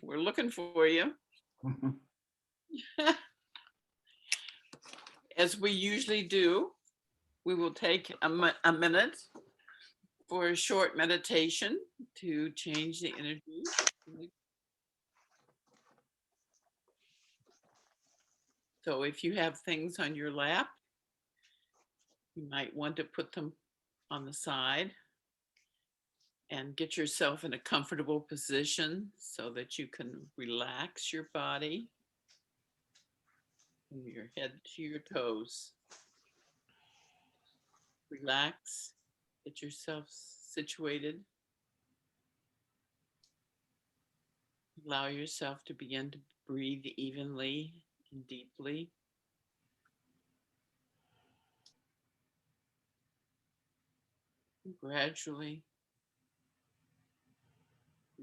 We're looking for you. As we usually do, we will take a minute for a short meditation to change the energy. So if you have things on your lap, you might want to put them on the side and get yourself in a comfortable position so that you can relax your body from your head to your toes. Relax, get yourself situated. Allow yourself to begin to breathe evenly and deeply. And gradually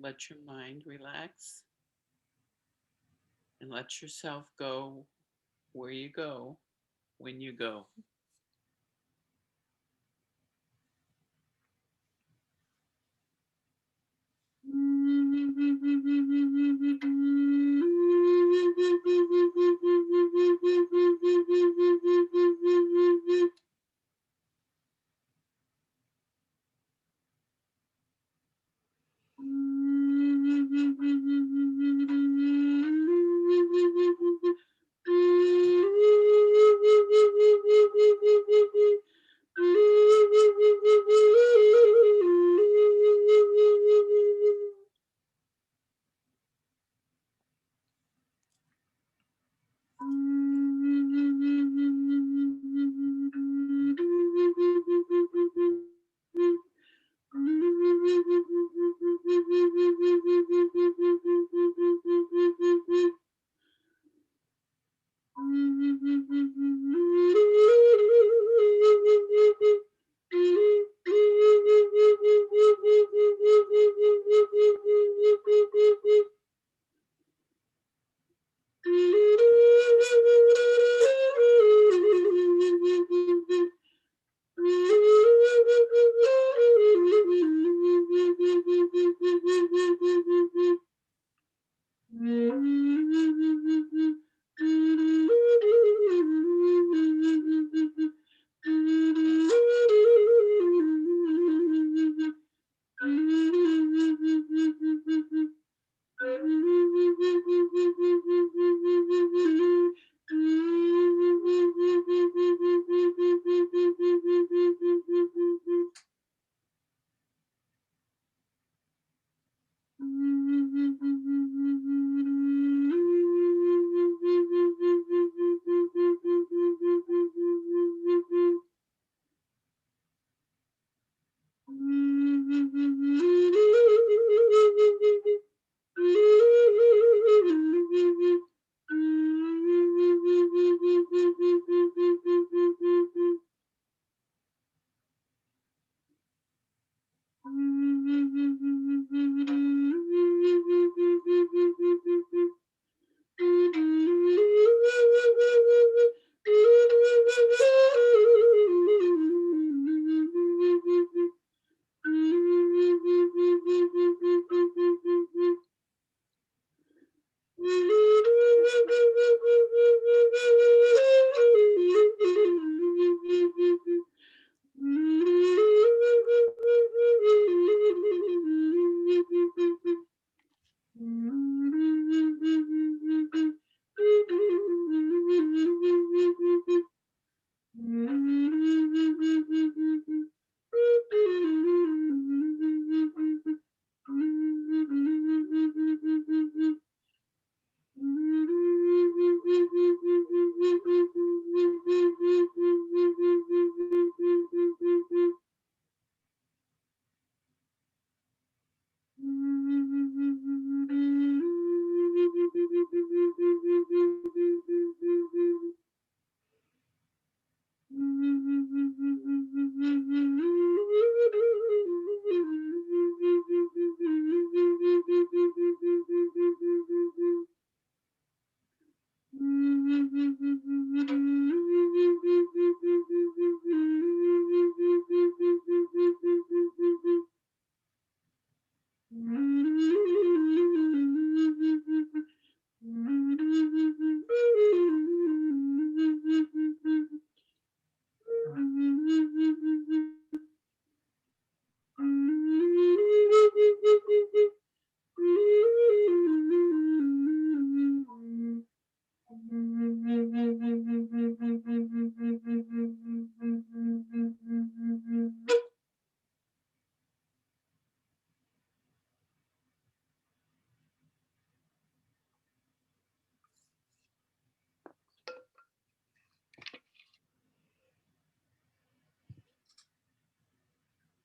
let your mind relax and let yourself go where you go when you go.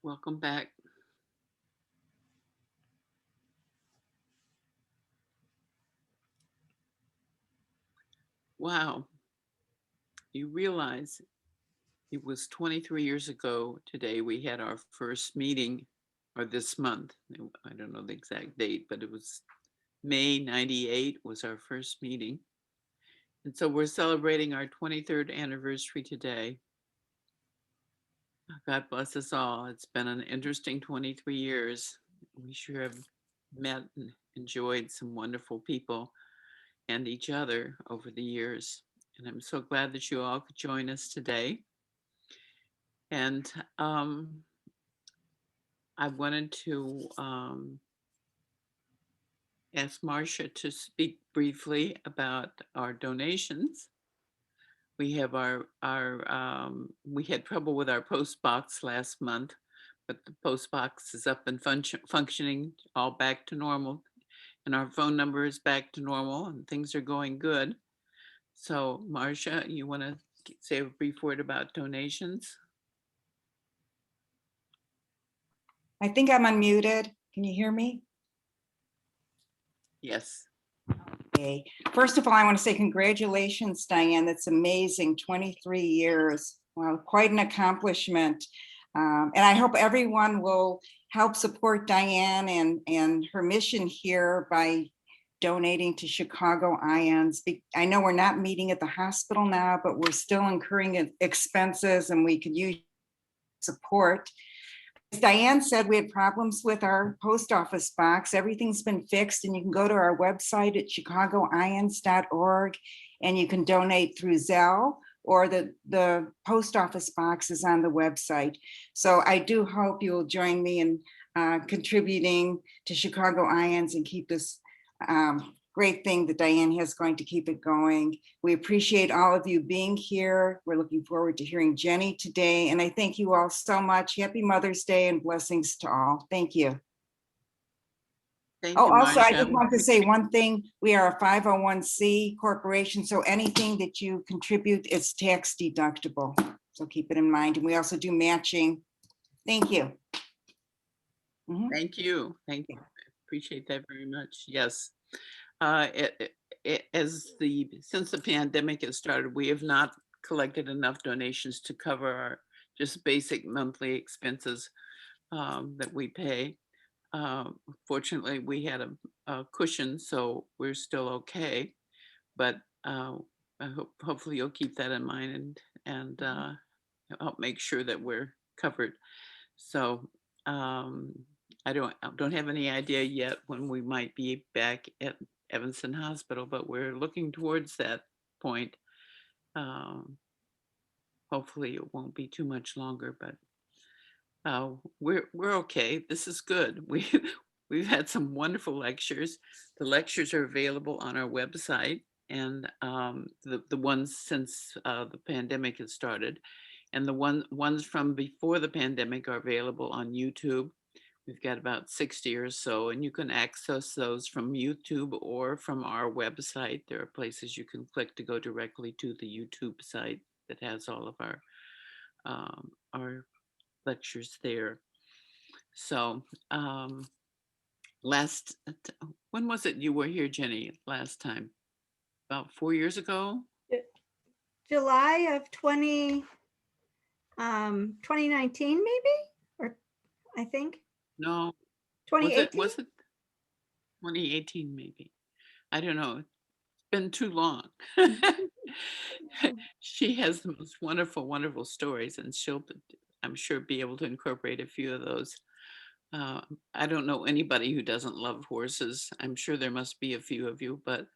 Welcome back. Wow. You realize it was 23 years ago today we had our first meeting, or this month. I don't know the exact date, but it was May 98 was our first meeting. And so we're celebrating our 23rd anniversary today. God bless us all. It's been an interesting 23 years. We sure have met and enjoyed some wonderful people and each other over the years. And I'm so glad that you all could join us today. And I wanted to ask Marcia to speak briefly about our donations. We have we had trouble with our post box last month, but the post box is up and functioning, all back to normal. And our phone number is back to normal and things are going good. So Marcia, you want to say a brief word about donations? I think I'm unmuted. Can you hear me? Yes. Okay. First of all, I want to say congratulations, Diane. That's amazing. 23 years. Wow, quite an accomplishment. And I hope everyone will help support Diane and her mission here by donating to Chicago IANDS. I know we're not meeting at the hospital now, but we're still incurring expenses and we could use support. As Diane said, we had problems with our post office box. Everything's been fixed, and you can go to our website at chicagoiands.org and you can donate through Zelle, or the post office box is on the website. So I do hope you will join me in contributing to Chicago IANDS and keep this great thing that Diane has going to keep it going. We appreciate all of you being here. We're looking forward to hearing Jenny today. And I thank you all so much. Happy Mother's Day and blessings to all. Thank you. Thank you, Also, I Marcia. just want to say one thing. We are a 501c corporation, so anything that you contribute is tax deductible. So keep it in mind. And we also do matching. Thank you. Thank you. Thank you. Appreciate that very much. Yes. Since the pandemic has started, we have not collected enough donations to cover our just basic monthly expenses that we pay. Fortunately, we had a cushion, so we're still okay. But hopefully you'll keep that in mind and help make sure that we're covered. So I don't have any idea yet when we might be back at Evanston Hospital, but we're looking towards that point. Hopefully it won't be too much longer, but we're okay. This is good. We've had some wonderful lectures. The lectures are available on our website, and the ones since the pandemic has started, and the ones from before the pandemic are available on YouTube. We've got about 60 or so, and you can access those from YouTube or from our website. There are places you can click to go directly to the YouTube site that has all of our lectures there. So when was it you were here, Jenny, last time? About 4 years ago? July of 2019, maybe, or I think. No. 2018? Was it 2018 maybe? I don't know. It's been too long. She has the most wonderful, wonderful stories, and she'll, I'm sure, be able to incorporate a few of those. I don't know anybody who doesn't love horses. I'm sure there must be a few of you, but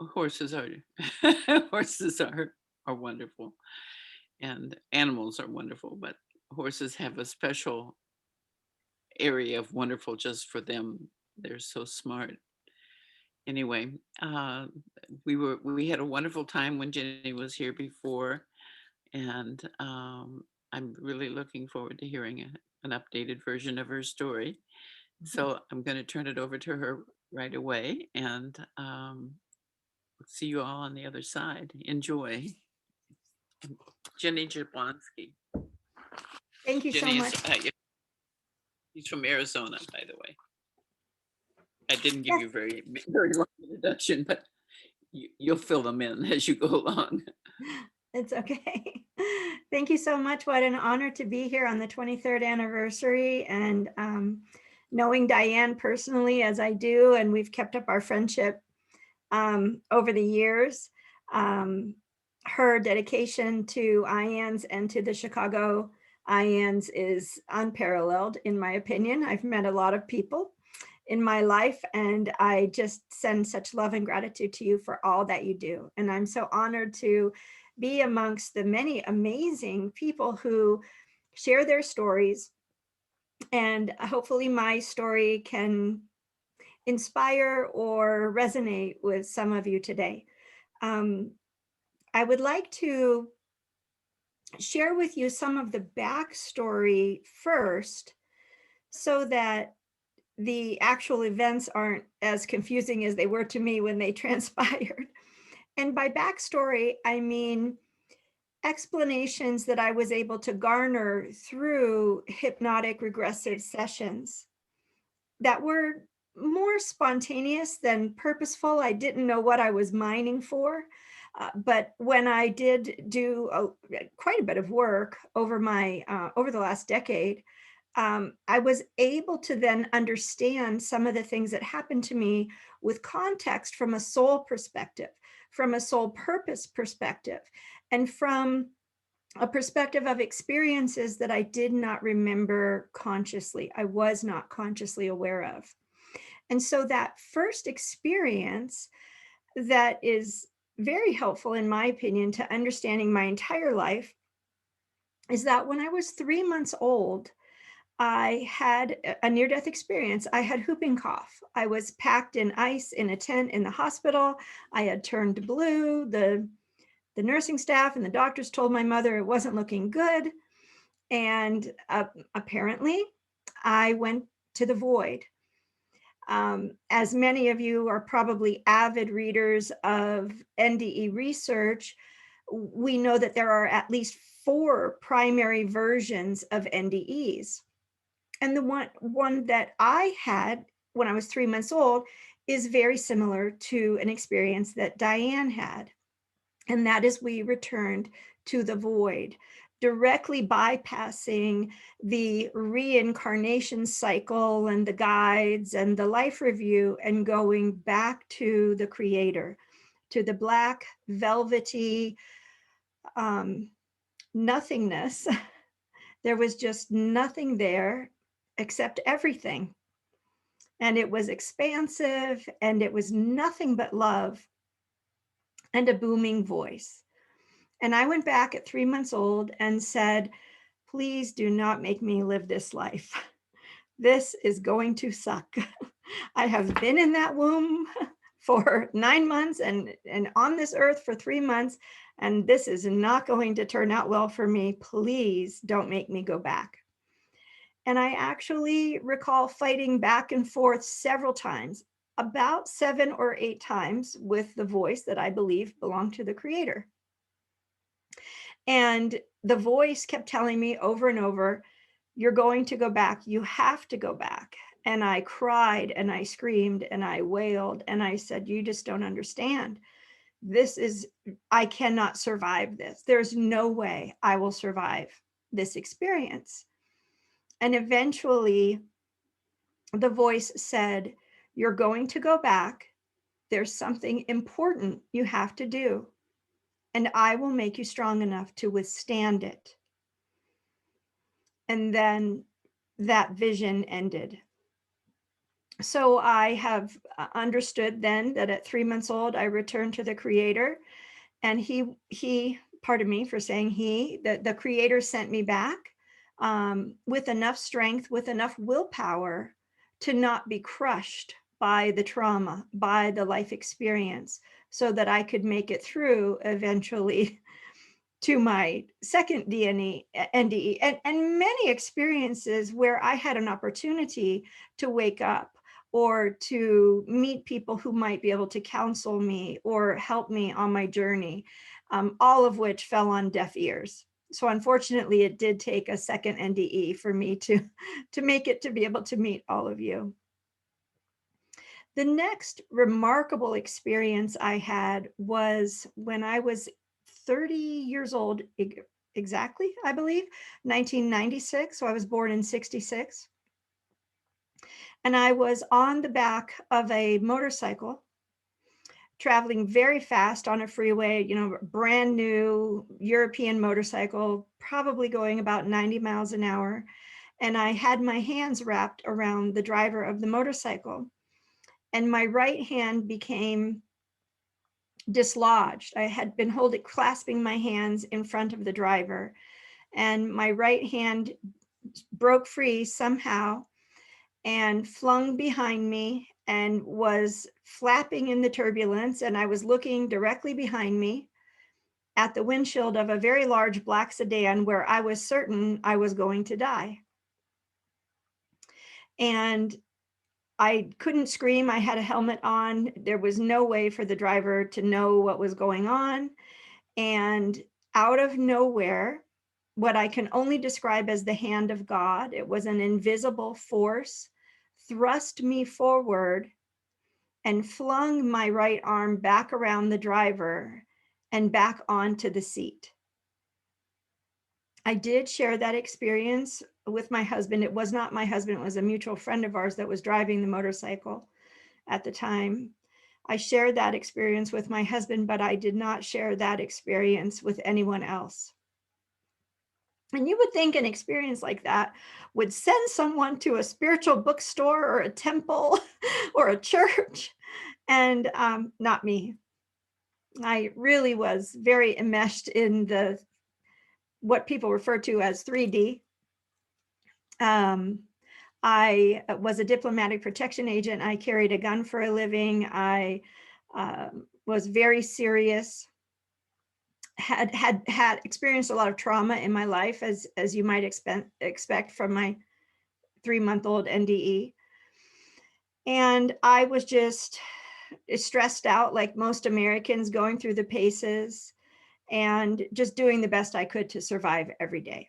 horses are horses are wonderful, and animals are wonderful, but horses have a special area of wonderful just for them. They're so smart. Anyway, we had a wonderful time when Jenny was here before, and I'm really looking forward to hearing an updated version of her story. So I'm going to turn it over to her right away, and see you all on the other side. Enjoy. Jenny Jablonski. Thank you so Jenny much. he's from Arizona, by the way. I didn't give Yes. you very long introduction, but you'll fill them in as you go along. It's okay. Thank you so much. What an honor to be here on the 23rd anniversary, and knowing Diane personally as I do, and we've kept up our friendship over the years. Her dedication to IANDS and to the Chicago IANDS is unparalleled, in my opinion. I've met a lot of people in my life, and I just send such love and gratitude to you for all that you do. And I'm so honored to be amongst the many amazing people who share their stories. And hopefully my story can inspire or resonate with some of you today. I would like to share with you some of the backstory first, so that the actual events aren't as confusing as they were to me when they transpired. And by backstory, I mean explanations that I was able to garner through hypnotic regressive sessions that were more spontaneous than purposeful. I didn't know what I was mining for. But when I did do quite a bit of work over the last decade, I was able to then understand some of the things that happened to me with context from a soul perspective, from a soul purpose perspective, and from a perspective of experiences that I did not remember consciously. I was not consciously aware of. And so that first experience that is very helpful, in my opinion, to understanding my entire life is that when I was 3 months old, I had a near-death experience. I had whooping cough. I was packed in ice in a tent in the hospital. I had turned blue. The nursing staff and the doctors told my mother it wasn't looking good. And apparently, I went to the void. As many of you are probably avid readers of NDE research, we know that there are at least 4 primary versions of NDEs. And the one that I had when I was 3 months old is very similar to an experience that Diane had. And that is, we returned to the void, directly bypassing the reincarnation cycle and the guides and the life review, and going back to the creator, to the black, velvety nothingness. There was just nothing there except everything. And it was expansive, and it was nothing but love and a booming voice. And I went back at 3 months old and said, please do not make me live this life. This is going to suck. I have been in that womb for 9 months and on this earth for 3 months, and this is not going to turn out well for me. Please don't make me go back. And I actually recall fighting back and forth several times, about 7 or 8 times, with the voice that I believe belonged to the creator. And the voice kept telling me over and over, you're going to go back. You have to go back. And I cried and I screamed and I wailed and I said, you just don't understand. I cannot survive this. There's no way I will survive this experience. And eventually the voice said, you're going to go back. There's something important you have to do, and I will make you strong enough to withstand it. And then that vision ended. So I have understood then that at 3 months old, I returned to the creator, and he, pardon me for saying the creator sent me back with enough strength, with enough willpower to not be crushed by the trauma, by the life experience, so that I could make it through eventually to my second NDE, and many experiences where I had an opportunity to wake up or to meet people who might be able to counsel me or help me on my journey, all of which fell on deaf ears. So unfortunately, it did take a second NDE for me to make it to be able to meet all of you. The next remarkable experience I had was when I was 30 years old, exactly, I believe, 1996. So I was born in 66. And I was on the back of a motorcycle traveling very fast on a freeway, brand new European motorcycle, probably going about 90 miles an hour. And I had my hands wrapped around the driver of the motorcycle. And my right hand became dislodged. I had been clasping my hands in front of the driver, and my right hand broke free somehow and flung behind me and was flapping in the turbulence. And I was looking directly behind me at the windshield of a very large black sedan where I was certain I was going to die. And I couldn't scream. I had a helmet on. There was no way for the driver to know what was going on. And out of nowhere, what I can only describe as the hand of God, it was an invisible force, thrust me forward and flung my right arm back around the driver and back onto the seat. I did share that experience with my husband. It was not my husband, it was a mutual friend of ours that was driving the motorcycle at the time. I shared that experience with my husband, but I did not share that experience with anyone else. And you would think an experience like that would send someone to a spiritual bookstore or a temple or a church, and not me. I really was very enmeshed in what people refer to as 3D. I was a diplomatic protection agent. I carried a gun for a living. I was very serious. Had experienced a lot of trauma in my life, as you might expect from my 3-month-old NDE. And I was just stressed out like most Americans, going through the paces and just doing the best I could to survive every day.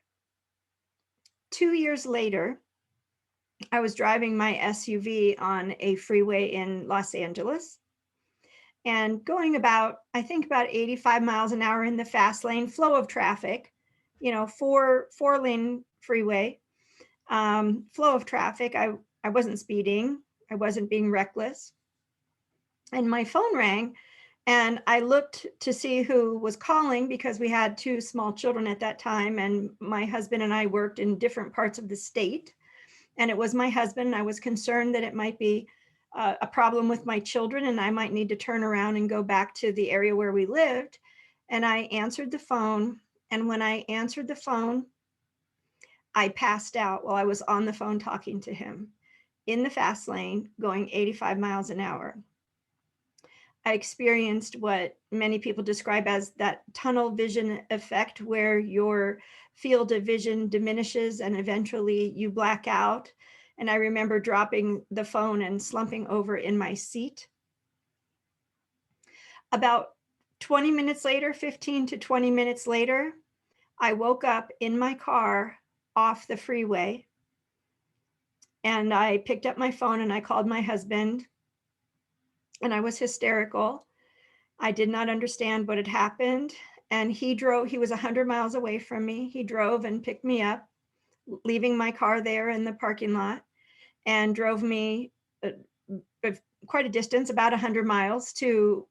2 years later, I was driving my SUV on a freeway in Los Angeles and going about 85 miles an hour in the fast lane, flow of traffic, four-lane freeway, flow of traffic. I wasn't speeding. I wasn't being reckless. And my phone rang, and I looked to see who was calling because we had 2 small children at that time, and my husband and I worked in different parts of the state. And it was my husband. I was concerned that it might be a problem with my children and I might need to turn around and go back to the area where we lived. And I answered the phone. And when I answered the phone, I passed out while I was on the phone talking to him in the fast lane going 85 miles an hour. I experienced what many people describe as that tunnel vision effect, where your field of vision diminishes and eventually you black out. And I remember dropping the phone and slumping over in my seat. About 20 minutes later, 15 to 20 minutes later, I woke up in my car off the freeway. And I picked up my phone and I called my husband. And I was hysterical. I did not understand what had happened. And he was 100 miles away from me. He drove and picked me up, leaving my car there in the parking lot, and drove me quite a distance, about 100 miles, to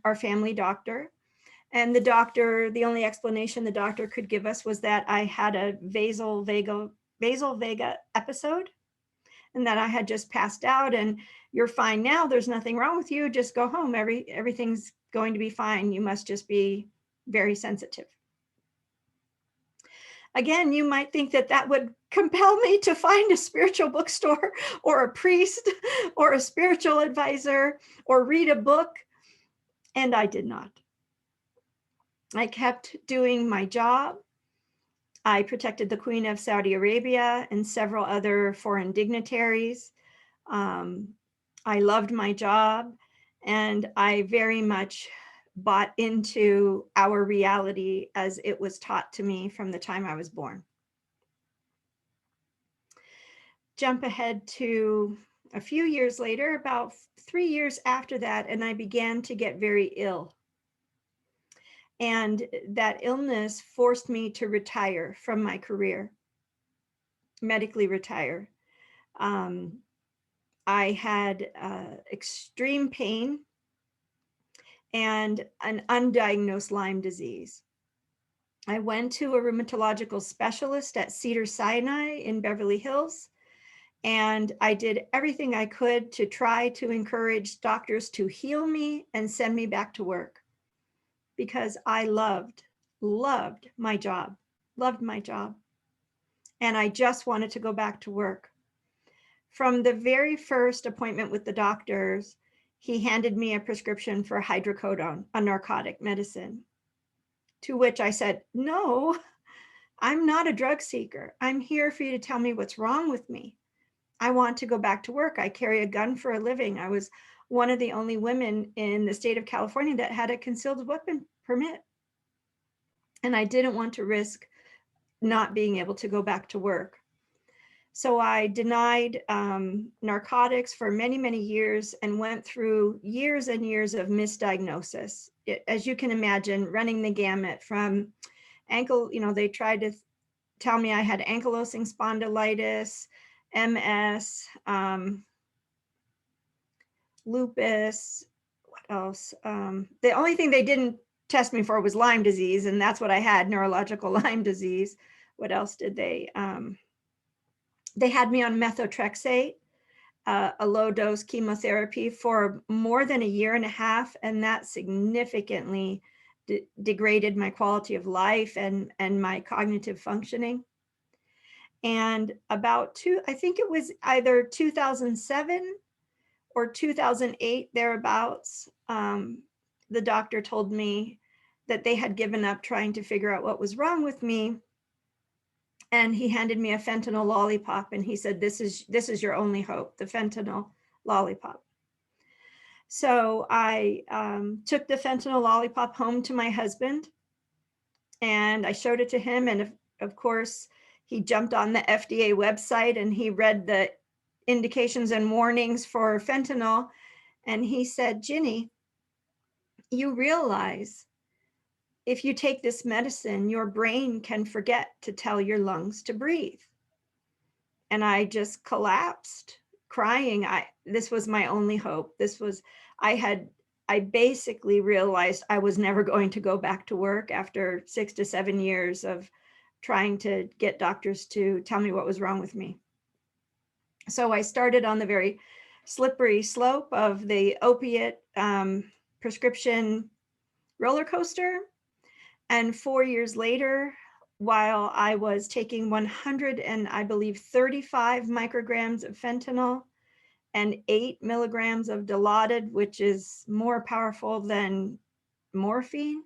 our family doctor. And the only explanation the doctor could give us was that I had a basal vagal episode, and that I had just passed out, and you're fine now. There's nothing wrong with you. Just go home. Everything's going to be fine. You must just be very sensitive. Again, you might think that that would compel me to find a spiritual bookstore or a priest or a spiritual advisor or read a book. And I did not. I kept doing my job. I protected the Queen of Saudi Arabia and several other foreign dignitaries. I loved my job, and I very much bought into our reality as it was taught to me from the time I was born. Jump ahead to a few years later, about 3 years after that, and I began to get very ill. And that illness forced me to retire from my career, medically retire. I had extreme pain and an undiagnosed Lyme disease. I went to a rheumatological specialist at Cedars-Sinai in Beverly Hills, and I did everything I could to try to encourage doctors to heal me and send me back to work, because I loved my job, and I just wanted to go back to work. From the very first appointment with the doctors, he handed me a prescription for hydrocodone, a narcotic medicine, to which I said, no, I'm not a drug seeker. I'm here for you to tell me what's wrong with me. I want to go back to work. I carry a gun for a living. I was one of the only women in the state of California that had a concealed weapon permit. And I didn't want to risk not being able to go back to work. So I denied narcotics for many, many years and went through years and years of misdiagnosis. As you can imagine, running the gamut from ankle, they tried to tell me I had ankylosing spondylitis, MS, lupus, what else? The only thing they didn't test me for was Lyme disease, and that's what I had, neurological Lyme disease. What else did they? They had me on methotrexate, a low dose chemotherapy for more than a year and a half, and that significantly degraded my quality of life and my cognitive functioning. And I think it was either 2007 or 2008, thereabouts, the doctor told me that they had given up trying to figure out what was wrong with me. And he handed me a fentanyl lollipop, and he said, this is your only hope, the fentanyl lollipop. So I took the fentanyl lollipop home to my husband, and I showed it to him. And of course, he jumped on the FDA website and he read the indications and warnings for fentanyl. And he said, Ginny, you realize if you take this medicine, your brain can forget to tell your lungs to breathe. And I just collapsed, crying. This was my only hope. I basically realized I was never going to go back to work after 6 to 7 years of trying to get doctors to tell me what was wrong with me. So I started on the very slippery slope of the opiate prescription roller coaster. And 4 years later, while I was taking 100 and I believe 35 micrograms of fentanyl and 8 milligrams of Dilaudid, which is more powerful than morphine,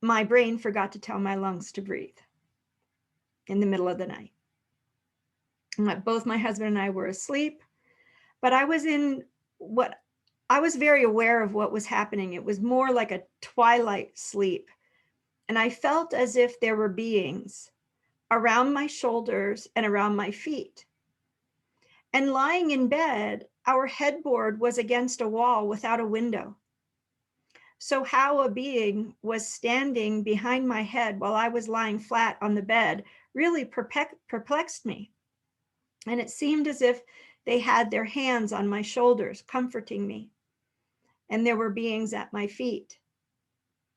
my brain forgot to tell my lungs to breathe in the middle of the night. Both my husband and I were asleep, but I was very aware of what was happening. It was more like a twilight sleep. And I felt as if there were beings around my shoulders and around my feet. And lying in bed, our headboard was against a wall without a window. So how a being was standing behind my head while I was lying flat on the bed really perplexed me. And it seemed as if they had their hands on my shoulders, comforting me. And there were beings at my feet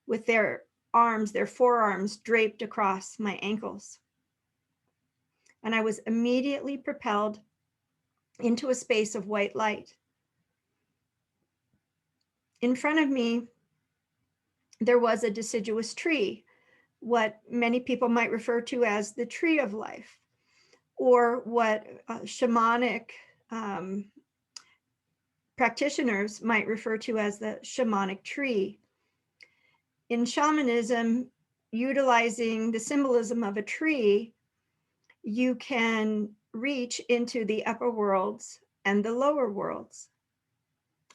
with their forearms draped across my ankles. And I was immediately propelled into a space of white light. In front of me, there was a deciduous tree, what many people might refer to as the tree of life, or what shamanic practitioners might refer to as the shamanic tree. In shamanism, utilizing the symbolism of a tree, you can reach into the upper worlds and the lower worlds.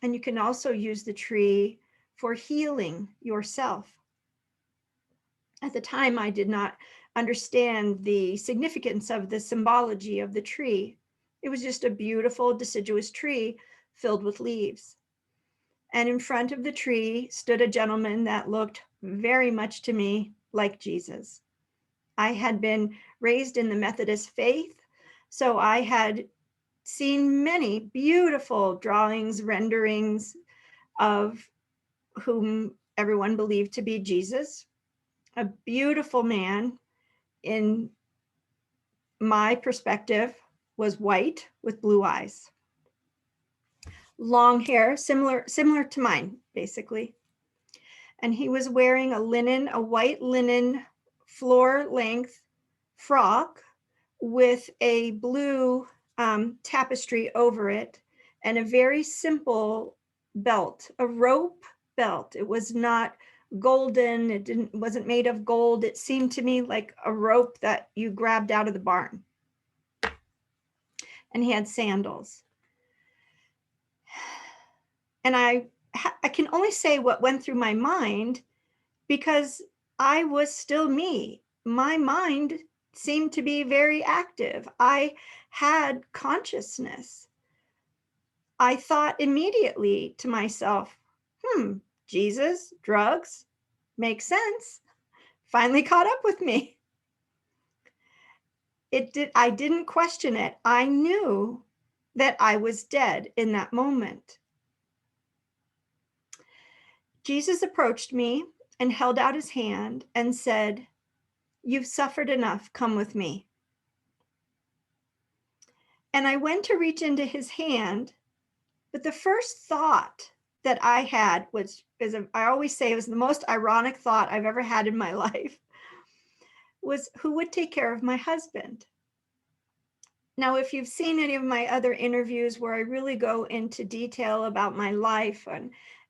And you can also use the tree for healing yourself. At the time, I did not understand the significance of the symbology of the tree. It was just a beautiful deciduous tree filled with leaves. And in front of the tree stood a gentleman that looked very much to me like Jesus. I had been raised in the Methodist faith, so I had seen many beautiful drawings, renderings of whom everyone believed to be Jesus, a beautiful man. In my perspective, was white with blue eyes, long hair, similar to mine, basically. And he was wearing a white linen floor-length frock with a blue tapestry over it, and a very simple belt, a rope belt. It was not golden. It wasn't made of gold. It seemed to me like a rope that you grabbed out of the barn. And he had sandals. And I can only say what went through my mind, because I was still me. My mind seemed to be very active. I had consciousness. I thought immediately to myself, Jesus, drugs, makes sense. Finally caught up with me. I didn't question it. I knew that I was dead in that moment. Jesus approached me and held out his hand and said, "You've suffered enough. Come with me." And I went to reach into his hand, but the first thought that I had I always say, it was the most ironic thought I've ever had in my life, was who would take care of my husband? Now, if you've seen any of my other interviews where I really go into detail about my life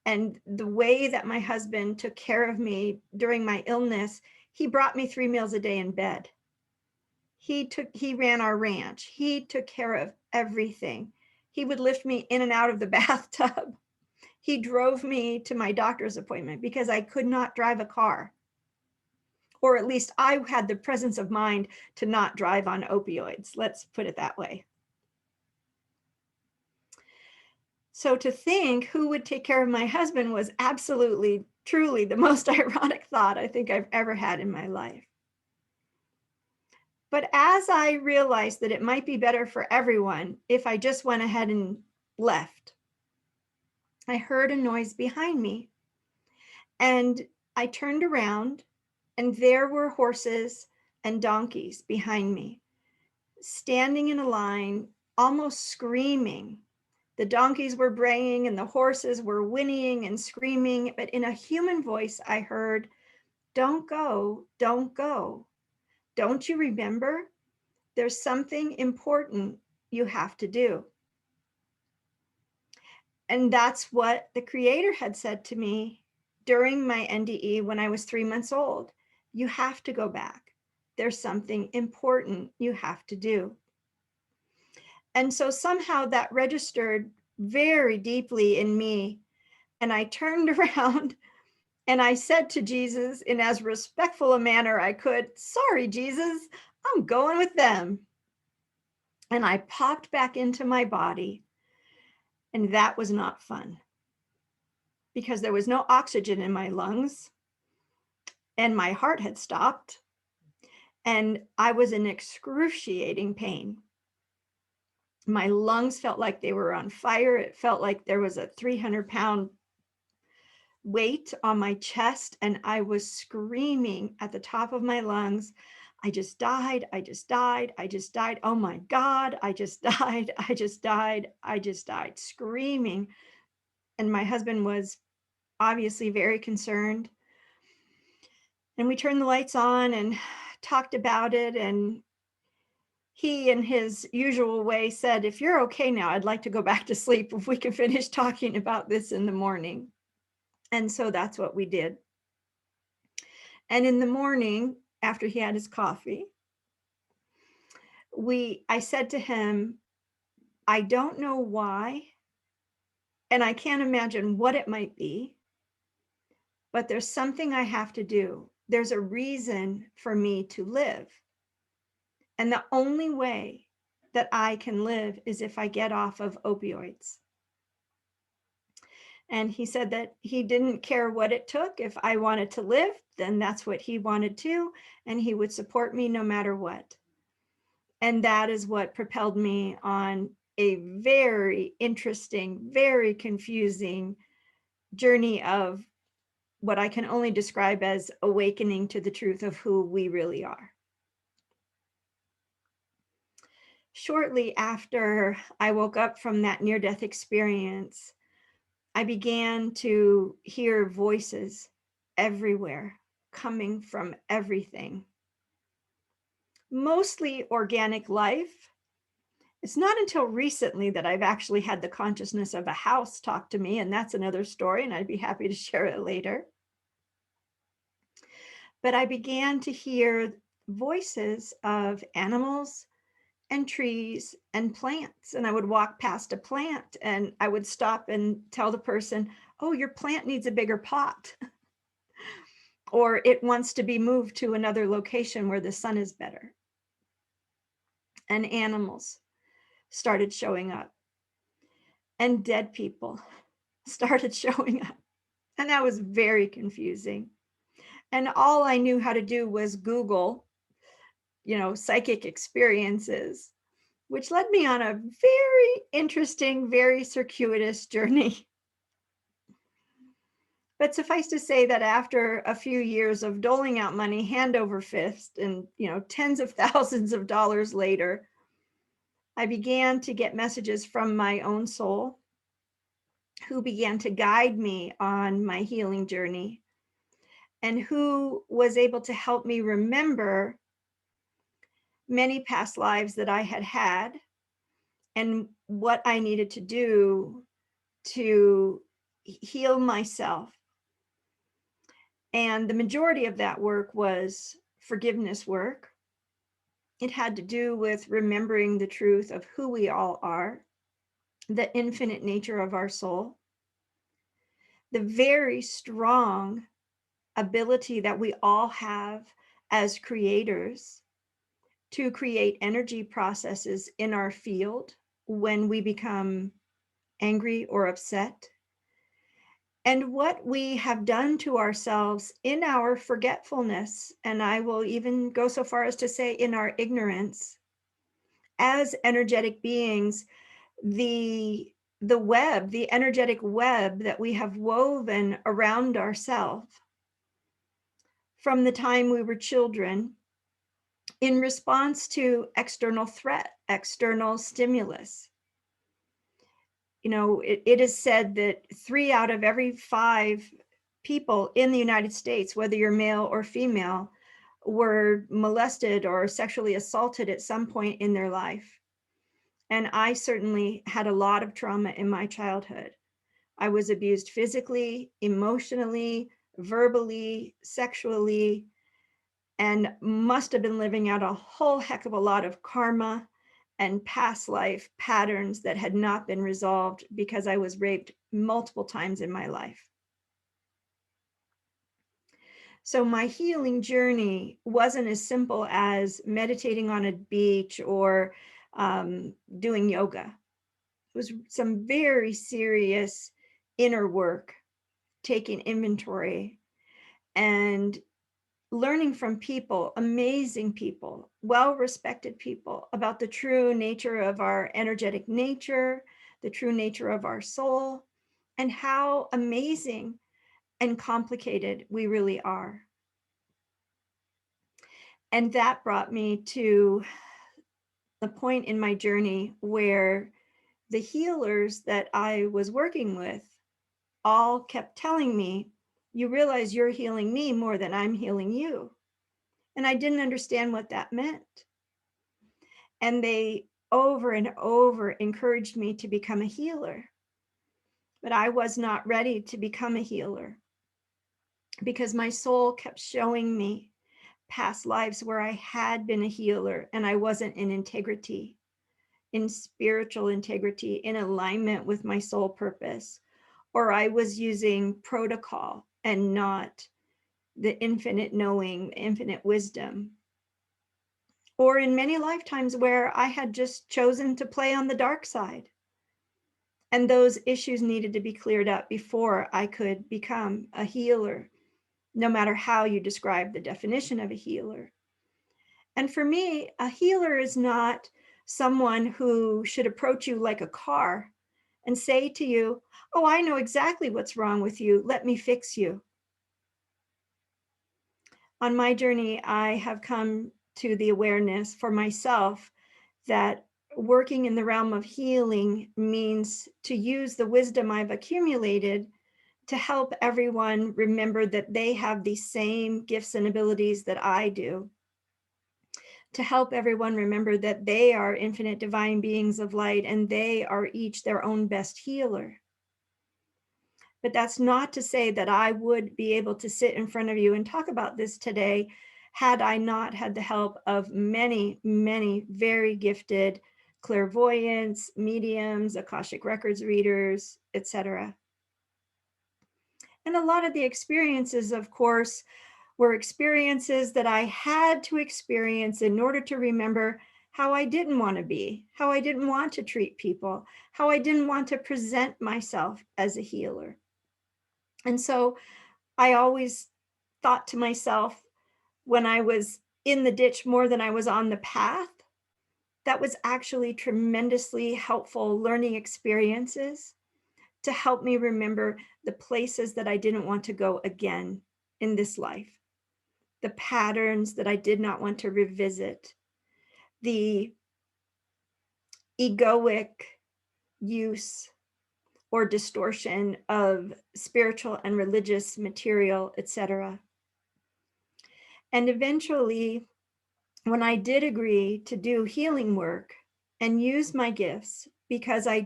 and the way that my husband took care of me during my illness, he brought me 3 meals a day in bed. He ran our ranch. He took care of everything. He would lift me in and out of the bathtub. He drove me to my doctor's appointment because I could not drive a car. Or at least I had the presence of mind to not drive on opioids. Let's put it that way. So to think who would take care of my husband was absolutely, truly the most ironic thought I think I've ever had in my life. But as I realized that it might be better for everyone if I just went ahead and left, I heard a noise behind me. And I turned around, and there were horses and donkeys behind me, standing in a line, almost screaming. The donkeys were braying and the horses were whinnying and screaming, but in a human voice, I heard, "Don't go, don't go. Don't you remember? There's something important you have to do." And that's what the Creator had said to me during my NDE when I was 3 months old. You have to go back. There's something important you have to do. And so somehow that registered very deeply in me. And I turned around and I said to Jesus in as respectful a manner I could, "Sorry, Jesus, I'm going with them." And I popped back into my body. And that was not fun, because there was no oxygen in my lungs and my heart had stopped and I was in excruciating pain. My lungs felt like they were on fire. It felt like there was a 300-pound weight on my chest, and I was screaming at the top of my lungs, "I just died, I just died, I just died. Oh my God, I just died, I just died, I just died," screaming. And my husband was obviously very concerned. And we turned the lights on and talked about it. And he, in his usual way, said, "If you're okay now, I'd like to go back to sleep if we can finish talking about this in the morning." And so that's what we did. And in the morning, after he had his coffee, I said to him, "I don't know why, and I can't imagine what it might be, but there's something I have to do. There's a reason for me to live. And the only way that I can live is if I get off of opioids. And he said that he didn't care what it took. If I wanted to live, then that's what he wanted to, and he would support me no matter what. And that is what propelled me on a very interesting, very confusing journey of what I can only describe as awakening to the truth of who we really are. Shortly after I woke up from that near-death experience, I began to hear voices everywhere, coming from everything. Mostly organic life. It's not until recently that I've actually had the consciousness of a house talk to me, and that's another story, and I'd be happy to share it later. But I began to hear voices of animals and trees and plants. And I would walk past a plant and I would stop and tell the person, oh, your plant needs a bigger pot. Or it wants to be moved to another location where the sun is better. And animals started showing up. And dead people started showing up. And that was very confusing. And all I knew how to do was Google, psychic experiences, which led me on a very interesting, very circuitous journey. But suffice to say that after a few years of doling out money hand over fist and, tens of thousands of dollars later, I began to get messages from my own soul who began to guide me on my healing journey and who was able to help me remember many past lives that I had had and what I needed to do to heal myself. And the majority of that work was forgiveness work. It had to do with remembering the truth of who we all are, the infinite nature of our soul, the very strong ability that we all have as creators to create energy processes in our field when we become angry or upset, and what we have done to ourselves in our forgetfulness, and I will even go so far as to say in our ignorance, as energetic beings, the energetic web that we have woven around ourselves from the time we were children in response to external threat, external stimulus. It is said that 3 out of every 5 people in the United States, whether you're male or female, were molested or sexually assaulted at some point in their life. And I certainly had a lot of trauma in my childhood. I was abused physically, emotionally, verbally, sexually, and must have been living out a whole heck of a lot of karma and past life patterns that had not been resolved because I was raped multiple times in my life. So my healing journey wasn't as simple as meditating on a beach or doing yoga. It was some very serious inner work, taking inventory and learning from people, amazing people, well-respected people, about the true nature of our energetic nature, the true nature of our soul, and how amazing and complicated we really are. And that brought me to the point in my journey where the healers that I was working with all kept telling me, you realize you're healing me more than I'm healing you. And I didn't understand what that meant. And they over and over encouraged me to become a healer. But I was not ready to become a healer because my soul kept showing me past lives where I had been a healer and I wasn't in integrity, in spiritual integrity, in alignment with my soul purpose, or I was using protocol and not the infinite knowing, infinite wisdom. Or in many lifetimes where I had just chosen to play on the dark side. And those issues needed to be cleared up before I could become a healer, no matter how you describe the definition of a healer. And for me, a healer is not someone who should approach you like a car and say to you, oh, I know exactly what's wrong with you. Let me fix you. On my journey, I have come to the awareness for myself that working in the realm of healing means to use the wisdom I've accumulated to help everyone remember that they have the same gifts and abilities that I do. To help everyone remember that they are infinite divine beings of light and they are each their own best healer. But that's not to say that I would be able to sit in front of you and talk about this today had I not had the help of many, many very gifted clairvoyants, mediums, Akashic records readers, etc. And a lot of the experiences, of course, were experiences that I had to experience in order to remember how I didn't want to be, how I didn't want to treat people, how I didn't want to present myself as a healer. And so I always thought to myself when I was in the ditch more than I was on the path, that was actually tremendously helpful learning experiences to help me remember the places that I didn't want to go again in this life, the patterns that I did not want to revisit, the egoic use or distortion of spiritual and religious material, etc. And eventually, when I did agree to do healing work and use my gifts, because I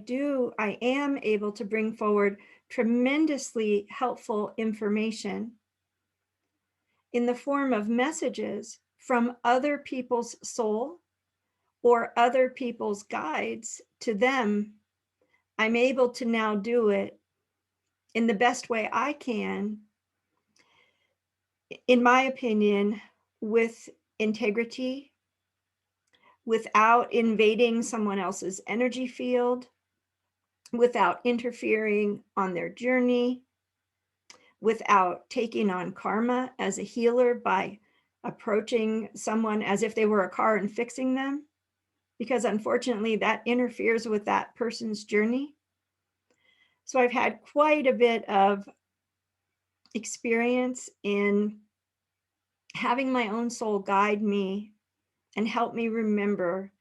am able to bring forward tremendously helpful information in the form of messages from other people's soul or other people's guides to them, I'm able to now do it in the best way I can, in my opinion, with integrity, without invading someone else's energy field, without interfering on their journey, without taking on karma as a healer by approaching someone as if they were a car and fixing them, because unfortunately that interferes with that person's journey. So I've had quite a bit of experience in having my own soul guide me and help me remember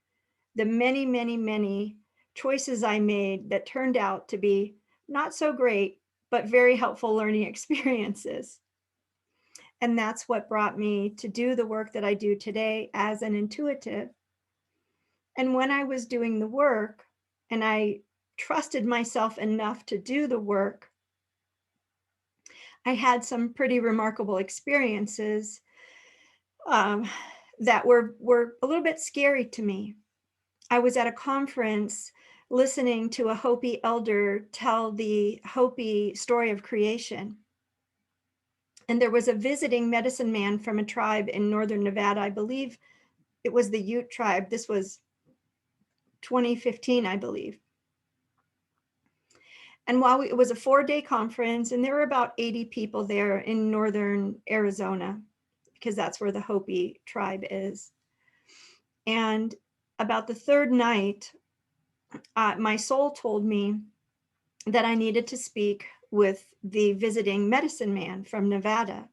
the many, many, many choices I made that turned out to be not so great, but very helpful learning experiences. And that's what brought me to do the work that I do today as an intuitive. And when I was doing the work and I trusted myself enough to do the work, I had some pretty remarkable experiences that were a little bit scary to me. I was at a conference listening to a Hopi elder tell the Hopi story of creation. And there was a visiting medicine man from a tribe in northern Nevada. I believe it was the Ute tribe. This was 2015, I believe. And while it was a 4-day conference, and there were about 80 people there in northern Arizona, because that's where the Hopi tribe is. And about the third night, my soul told me that I needed to speak with the visiting medicine man from Nevada.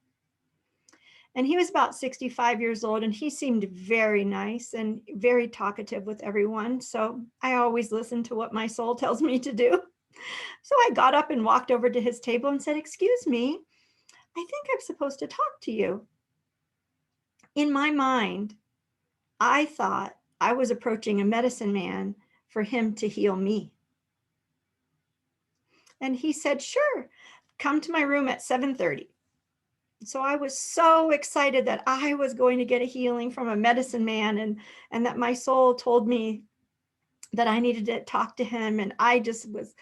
And he was about 65 years old, and he seemed very nice and very talkative with everyone. So I always listen to what my soul tells me to do. So I got up and walked over to his table and said, "Excuse me, I think I'm supposed to talk to you." In my mind, I thought I was approaching a medicine man for him to heal me. And he said, "Sure, come to my room at 7:30. So I was so excited that I was going to get a healing from a medicine man, and that my soul told me that I needed to talk to him. And I just was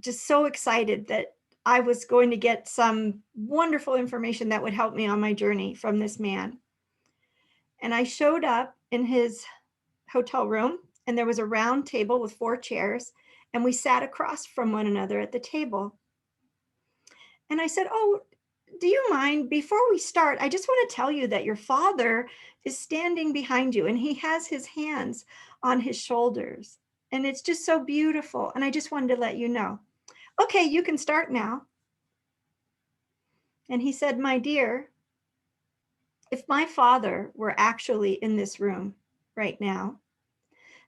so excited that I was going to get some wonderful information that would help me on my journey from this man. And I showed up in his hotel room, and there was a round table with 4 chairs, and we sat across from one another at the table. And I said, "Oh, do you mind, before we start, I just want to tell you that your father is standing behind you, and he has his hands on his shoulders. And it's just so beautiful. And I just wanted to let you know." "Okay, you can start now." And he said, "My dear, if my father were actually in this room right now,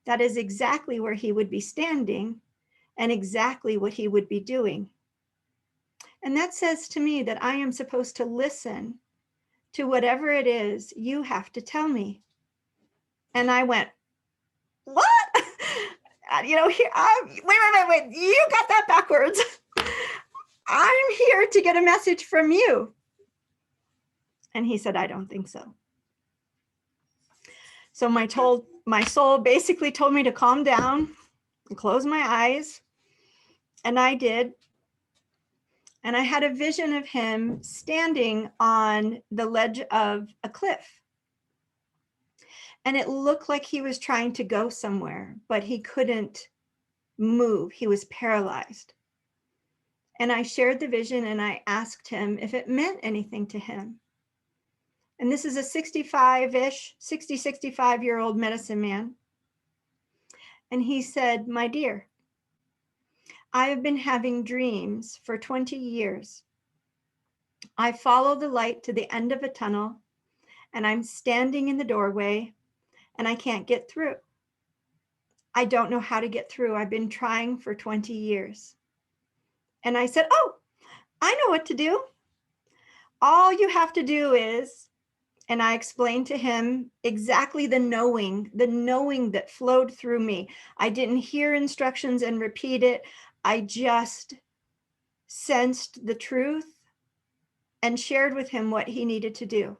that is exactly where he would be standing and exactly what he would be doing. And that says to me that I am supposed to listen to whatever it is you have to tell me." And I went, "What?" Wait, you got that backwards. "I'm here to get a message from you." And he said, "I don't think so." So my soul basically told me to calm down and close my eyes. And I did. And I had a vision of him standing on the ledge of a cliff. And it looked like he was trying to go somewhere, but he couldn't move. He was paralyzed. And I shared the vision and I asked him if it meant anything to him. And this is a 65-year-old medicine man. And he said, "My dear, I have been having dreams for 20 years. I follow the light to the end of a tunnel, and I'm standing in the doorway, and I can't get through. I don't know how to get through. I've been trying for 20 years. And I said, "Oh, I know what to do. All you have to do is," and I explained to him exactly the knowing that flowed through me. I didn't hear instructions and repeat it. I just sensed the truth and shared with him what he needed to do.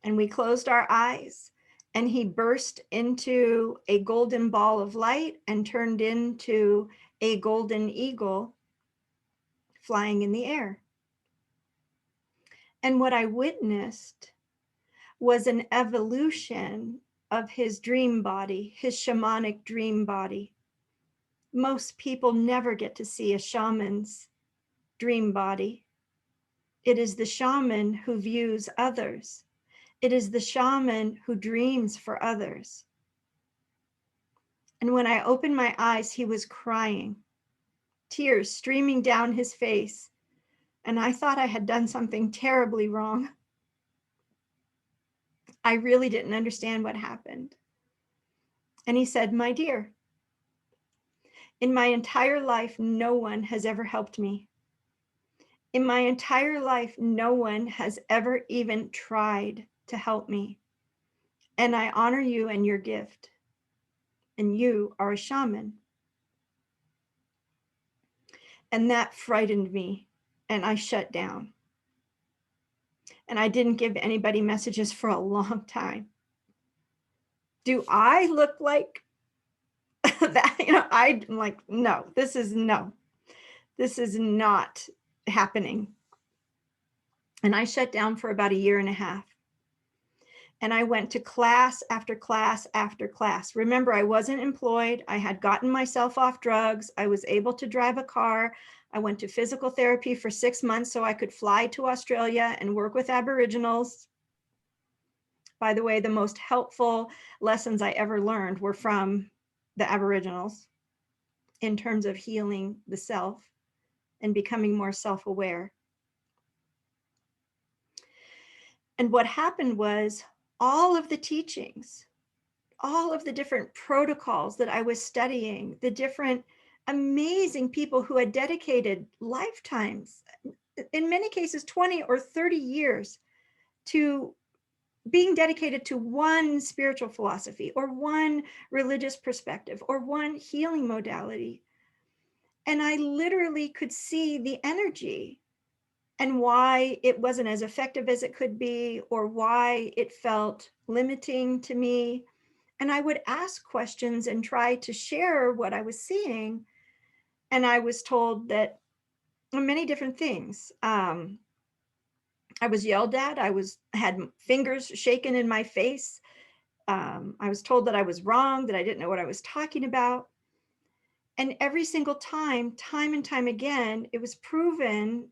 And we closed our eyes, and he burst into a golden ball of light and turned into a golden eagle flying in the air. And what I witnessed was an evolution of his dream body, his shamanic dream body. Most people never get to see a shaman's dream body. It is the shaman who views others. It is the shaman who dreams for others. And when I opened my eyes, he was crying, tears streaming down his face. And I thought I had done something terribly wrong. I really didn't understand what happened. And he said, "My dear, in my entire life, no one has ever helped me. In my entire life, no one has ever even tried to help me. And I honor you and your gift. And you are a shaman." And that frightened me, and I shut down. And I didn't give anybody messages for a long time. Do I look like that? I'm like, no, this is not happening. And I shut down for about 1.5 years. And I went to class after class after class. Remember, I wasn't employed. I had gotten myself off drugs. I was able to drive a car. I went to physical therapy for 6 months so I could fly to Australia and work with Aboriginals. By the way, the most helpful lessons I ever learned were from the Aboriginals in terms of healing the self and becoming more self-aware. And what happened was all of the teachings, all of the different protocols that I was studying, the different amazing people who had dedicated lifetimes, in many cases 20 or 30 years, to being dedicated to one spiritual philosophy or one religious perspective or one healing modality. And I literally could see the energy and why it wasn't as effective as it could be, or why it felt limiting to me. And I would ask questions and try to share what I was seeing. And I was told that many different things. I was yelled at. Had fingers shaken in my face. I was told that I was wrong, that I didn't know what I was talking about. And every single time and time again, it was proven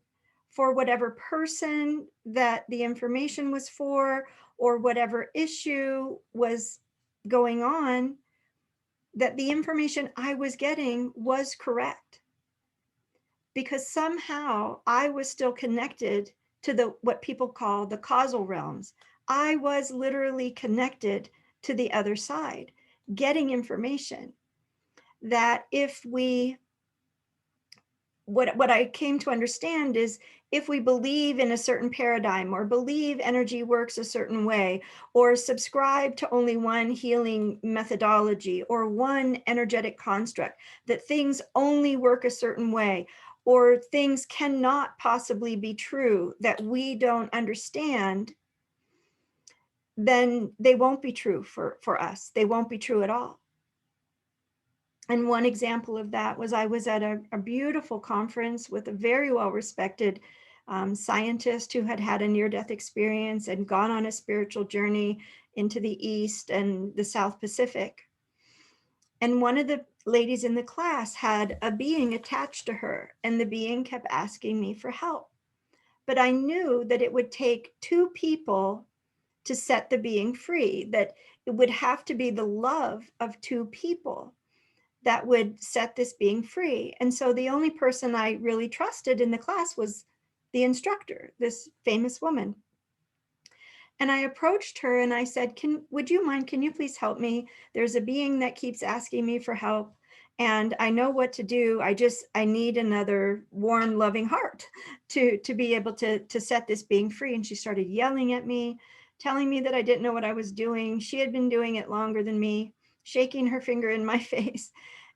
for whatever person that the information was for, or whatever issue was going on, that the information I was getting was correct. Because somehow I was still connected to what people call the causal realms. I was literally connected to the other side, getting information that what I came to understand is, if we believe in a certain paradigm, or believe energy works a certain way, or subscribe to only one healing methodology or one energetic construct, that things only work a certain way, or things cannot possibly be true that we don't understand, then they won't be true for us. They won't be true at all. And one example of that was, I was at a beautiful conference with a very well-respected scientist who had had a near-death experience and gone on a spiritual journey into the East and the South Pacific. And one of the ladies in the class had a being attached to her, and the being kept asking me for help. But I knew that it would take two people to set the being free, that it would have to be the love of two people that would set this being free. And so the only person I really trusted in the class was the instructor, this famous woman. And I approached her and I said, would you mind, can you please help me? There's a being that keeps asking me for help, and I know what to do. I need another warm, loving heart to be able to set this being free. And she started yelling at me, telling me that I didn't know what I was doing. She had been doing it longer than me, shaking her finger in my face.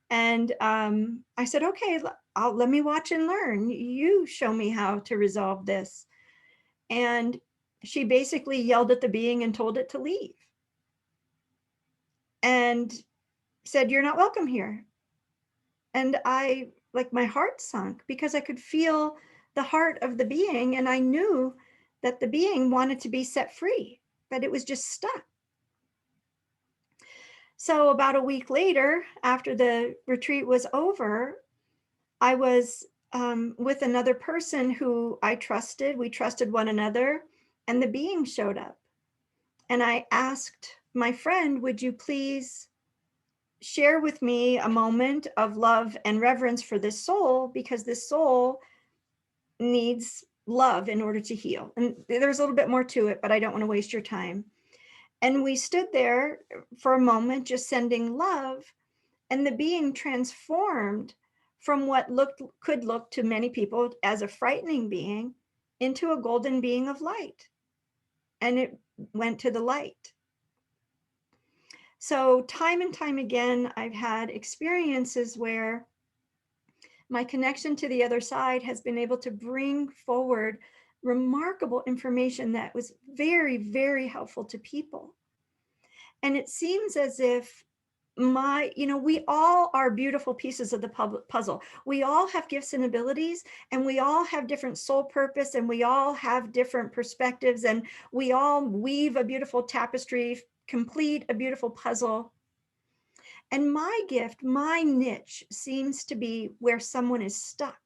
And I said, okay, let me watch and learn. You show me how to resolve this. And she basically yelled at the being and told it to leave. And said, you're not welcome here. And my heart sunk, because I could feel the heart of the being. And I knew that the being wanted to be set free, but it was just stuck. So about a week later, after the retreat was over, I was with another person who I trusted. We trusted one another, and the being showed up. And I asked my friend, would you please share with me a moment of love and reverence for this soul, because this soul needs love in order to heal. And there's a little bit more to it, but I don't want to waste your time. And we stood there for a moment, just sending love, and the being transformed from what could look to many people as a frightening being into a golden being of light. And it went to the light. So time and time again, I've had experiences where my connection to the other side has been able to bring forward remarkable information that was very, very helpful to people. And it seems as if we all are beautiful pieces of the puzzle. We all have gifts and abilities, and we all have different soul purpose, and we all have different perspectives, and we all weave a beautiful tapestry, complete a beautiful puzzle. And my gift, my niche, seems to be where someone is stuck.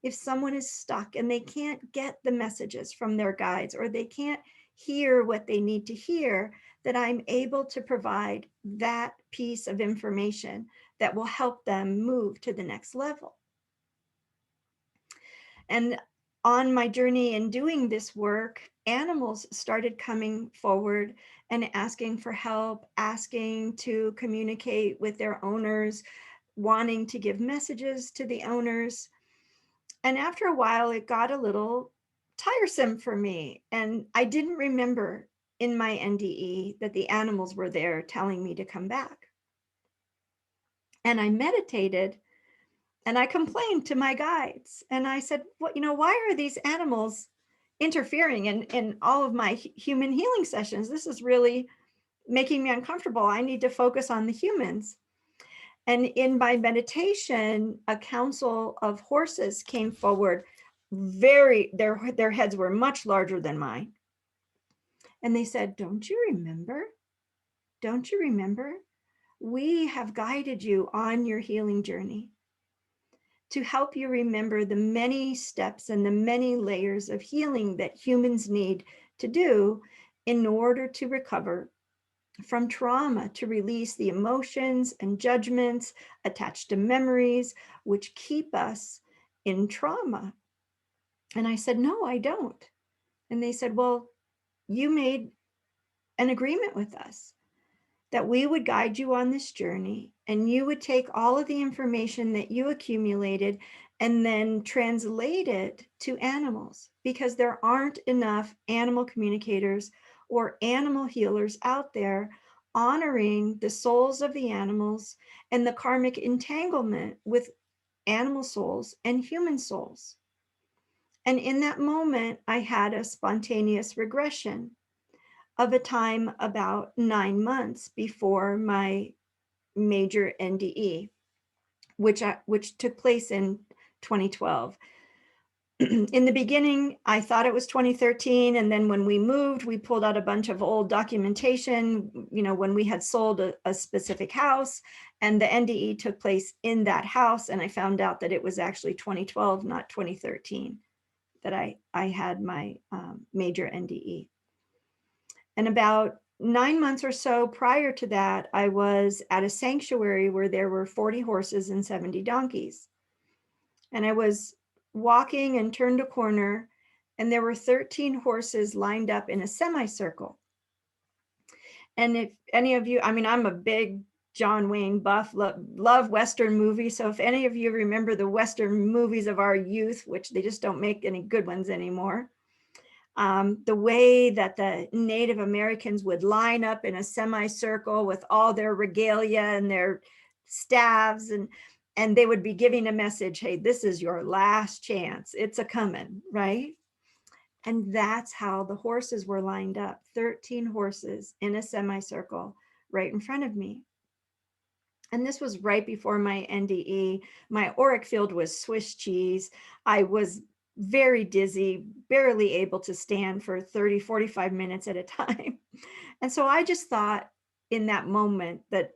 If someone is stuck and they can't get the messages from their guides, or they can't hear what they need to hear, that I'm able to provide that piece of information that will help them move to the next level. And on my journey in doing this work, animals started coming forward and asking for help, asking to communicate with their owners, wanting to give messages to the owners. And after a while, it got a little tiresome for me. And I didn't remember in my NDE that the animals were there telling me to come back. And I meditated and I complained to my guides. And I said, why are these animals interfering in all of my human healing sessions? This is really making me uncomfortable. I need to focus on the humans. And in my meditation, a council of horses came forward their heads were much larger than mine. And they said, don't you remember? Don't you remember? We have guided you on your healing journey to help you remember the many steps and the many layers of healing that humans need to do in order to recover from trauma, to release the emotions and judgments attached to memories, which keep us in trauma. And I said, no, I don't. And they said, well, you made an agreement with us that we would guide you on this journey, and you would take all of the information that you accumulated and then translate it to animals, because there aren't enough animal communicators or animal healers out there honoring the souls of the animals and the karmic entanglement with animal souls and human souls. And in that moment, I had a spontaneous regression of a time about 9 months before my major NDE, which took place in 2012. In the beginning, I thought it was 2013. And then when we moved, we pulled out a bunch of old documentation, when we had sold a specific house, and the NDE took place in that house. And I found out that it was actually 2012, not 2013, that I had my major NDE. And about 9 months or so prior to that, I was at a sanctuary where there were 40 horses and 70 donkeys. And I was walking and turned a corner, and there were 13 horses lined up in a semicircle. And if any of you, I'm a big John Wayne buff, love Western movies. So if any of you remember the Western movies of our youth, which they just don't make any good ones anymore, the way that the Native Americans would line up in a semicircle with all their regalia and their staves, and they would be giving a message, hey, this is your last chance. It's a coming, right? And that's how the horses were lined up, 13 horses in a semicircle right in front of me. And this was right before my NDE. My auric field was Swiss cheese. I was very dizzy, barely able to stand for 30, 45 minutes at a time. And so I just thought in that moment that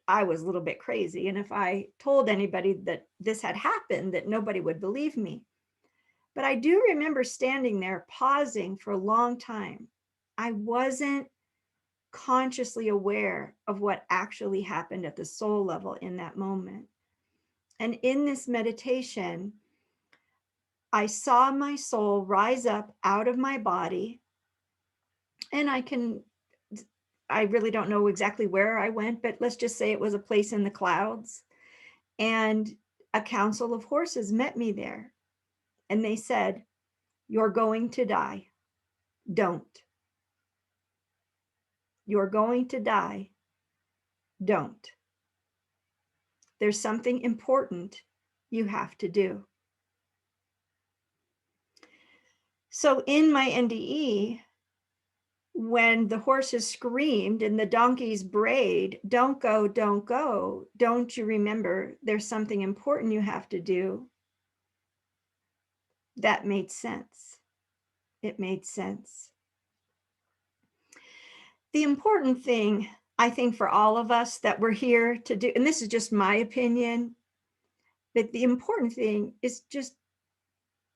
I was a little bit crazy. And if I told anybody that this had happened, that nobody would believe me. But I do remember standing there, pausing for a long time. I wasn't consciously aware of what actually happened at the soul level in that moment. And in this meditation, I saw my soul rise up out of my body. And I really don't know exactly where I went, but let's just say it was a place in the clouds. And a council of horses met me there. And they said, you're going to die. Don't. You're going to die. Don't. There's something important you have to do. So in my NDE, when the horses screamed and the donkeys brayed, don't go, don't you remember there's something important you have to do? That made sense. It made sense. The important thing, I think, for all of us that we're here to do, and this is just my opinion, but the important thing is just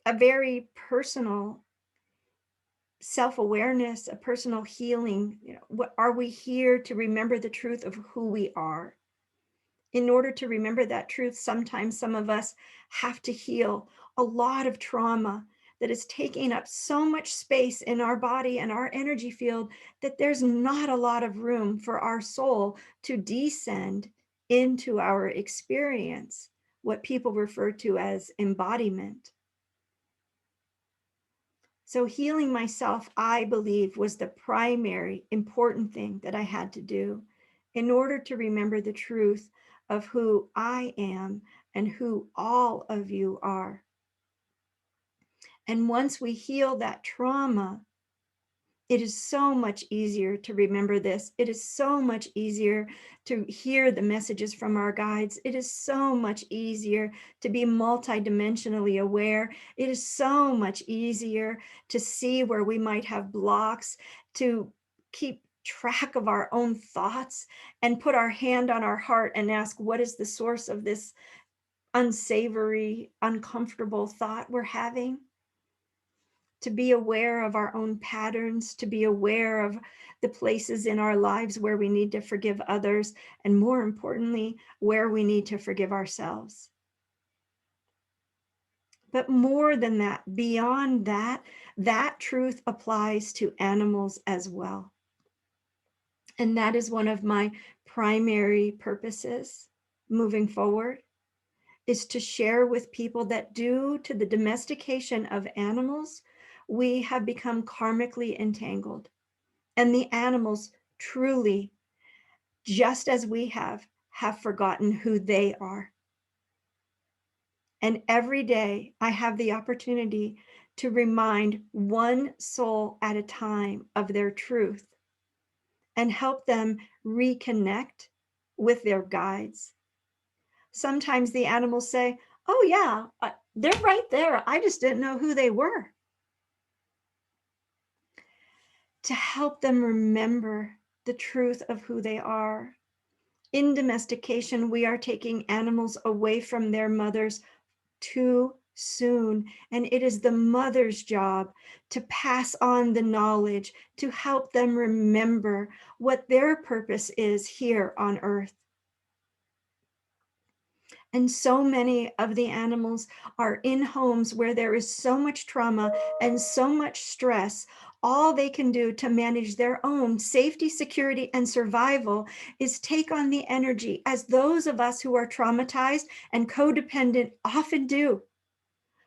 a very personal self-awareness, a personal healing. What are we here to remember the truth of who we are? In order to remember that truth, sometimes some of us have to heal a lot of trauma that is taking up so much space in our body and our energy field that there's not a lot of room for our soul to descend into our experience, what people refer to as embodiment. So healing myself, I believe, was the primary important thing that I had to do in order to remember the truth of who I am and who all of you are. And once we heal that trauma, It is so much easier to remember this. It is so much easier to hear the messages from our guides. It is so much easier to be multidimensionally aware. It is so much easier to see where we might have blocks, to keep track of our own thoughts and put our hand on our heart and ask, what is the source of this unsavory, uncomfortable thought we're having? To be aware of our own patterns, to be aware of the places in our lives where we need to forgive others, and more importantly, where we need to forgive ourselves. But more than that, beyond that, that truth applies to animals as well. And that is one of my primary purposes moving forward, is to share with people that due to the domestication of animals, we have become karmically entangled. And the animals truly, just as we have forgotten who they are. And every day I have the opportunity to remind one soul at a time of their truth and help them reconnect with their guides. Sometimes the animals say, oh yeah, they're right there. I just didn't know who they were. To help them remember the truth of who they are. In domestication, we are taking animals away from their mothers too soon. And it is the mother's job to pass on the knowledge, to help them remember what their purpose is here on earth. And so many of the animals are in homes where there is so much trauma and so much stress. All they can do to manage their own safety, security, and survival is take on the energy, as those of us who are traumatized and codependent often do.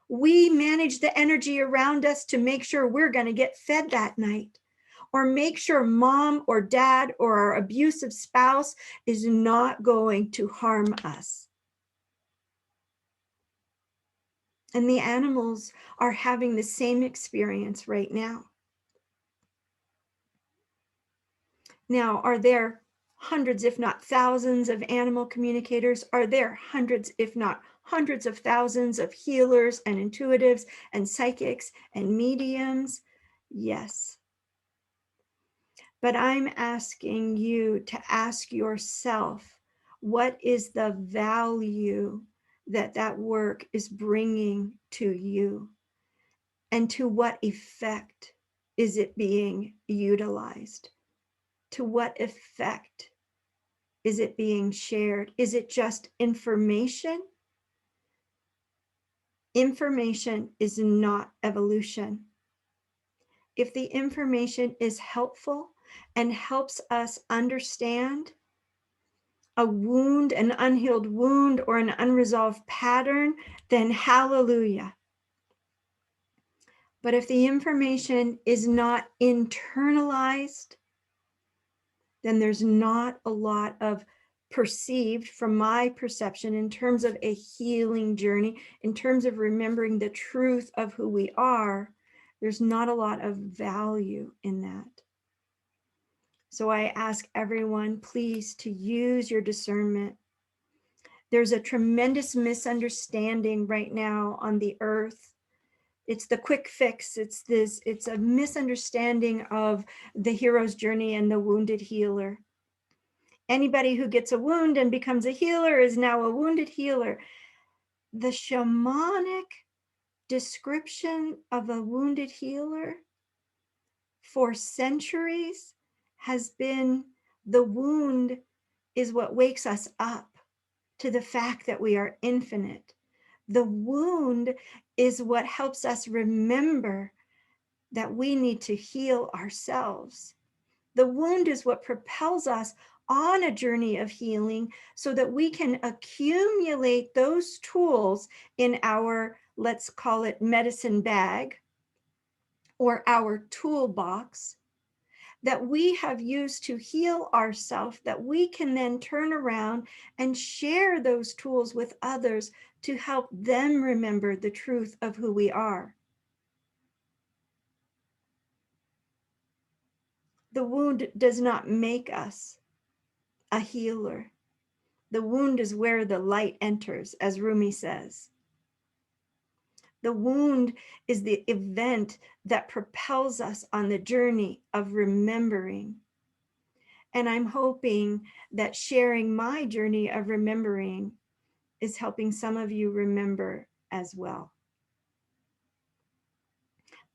We manage the energy around us to make sure we're going to get fed that night, or make sure mom or dad or our abusive spouse is not going to harm us. And the animals are having the same experience right now. Now, are there hundreds, if not thousands, of animal communicators? Are there hundreds, if not hundreds of thousands of healers and intuitives and psychics and mediums? Yes. But I'm asking you to ask yourself, what is the value that that work is bringing to you? And to what effect is it being utilized? To what effect is it being shared? Is it just information? Information is not evolution. If the information is helpful and helps us understand a wound, an unhealed wound, or an unresolved pattern, then hallelujah. But if the information is not internalized, then there's not a lot of perceived, from my perception, in terms of a healing journey, in terms of remembering the truth of who we are, there's not a lot of value in that. So I ask everyone, please, to use your discernment. There's a tremendous misunderstanding right now on the earth. It's the quick fix. It's a misunderstanding of the hero's journey and the wounded healer. Anybody who gets a wound and becomes a healer is now a wounded healer. The shamanic description of a wounded healer for centuries has been the wound is what wakes us up to the fact that we are infinite. The wound is what helps us remember that we need to heal ourselves. The wound is what propels us on a journey of healing so that we can accumulate those tools in our, let's call it medicine bag, or our toolbox, that we have used to heal ourselves, that we can then turn around and share those tools with others to help them remember the truth of who we are. The wound does not make us a healer. The wound is where the light enters, as Rumi says. The wound is the event that propels us on the journey of remembering. And I'm hoping that sharing my journey of remembering is helping some of you remember as well.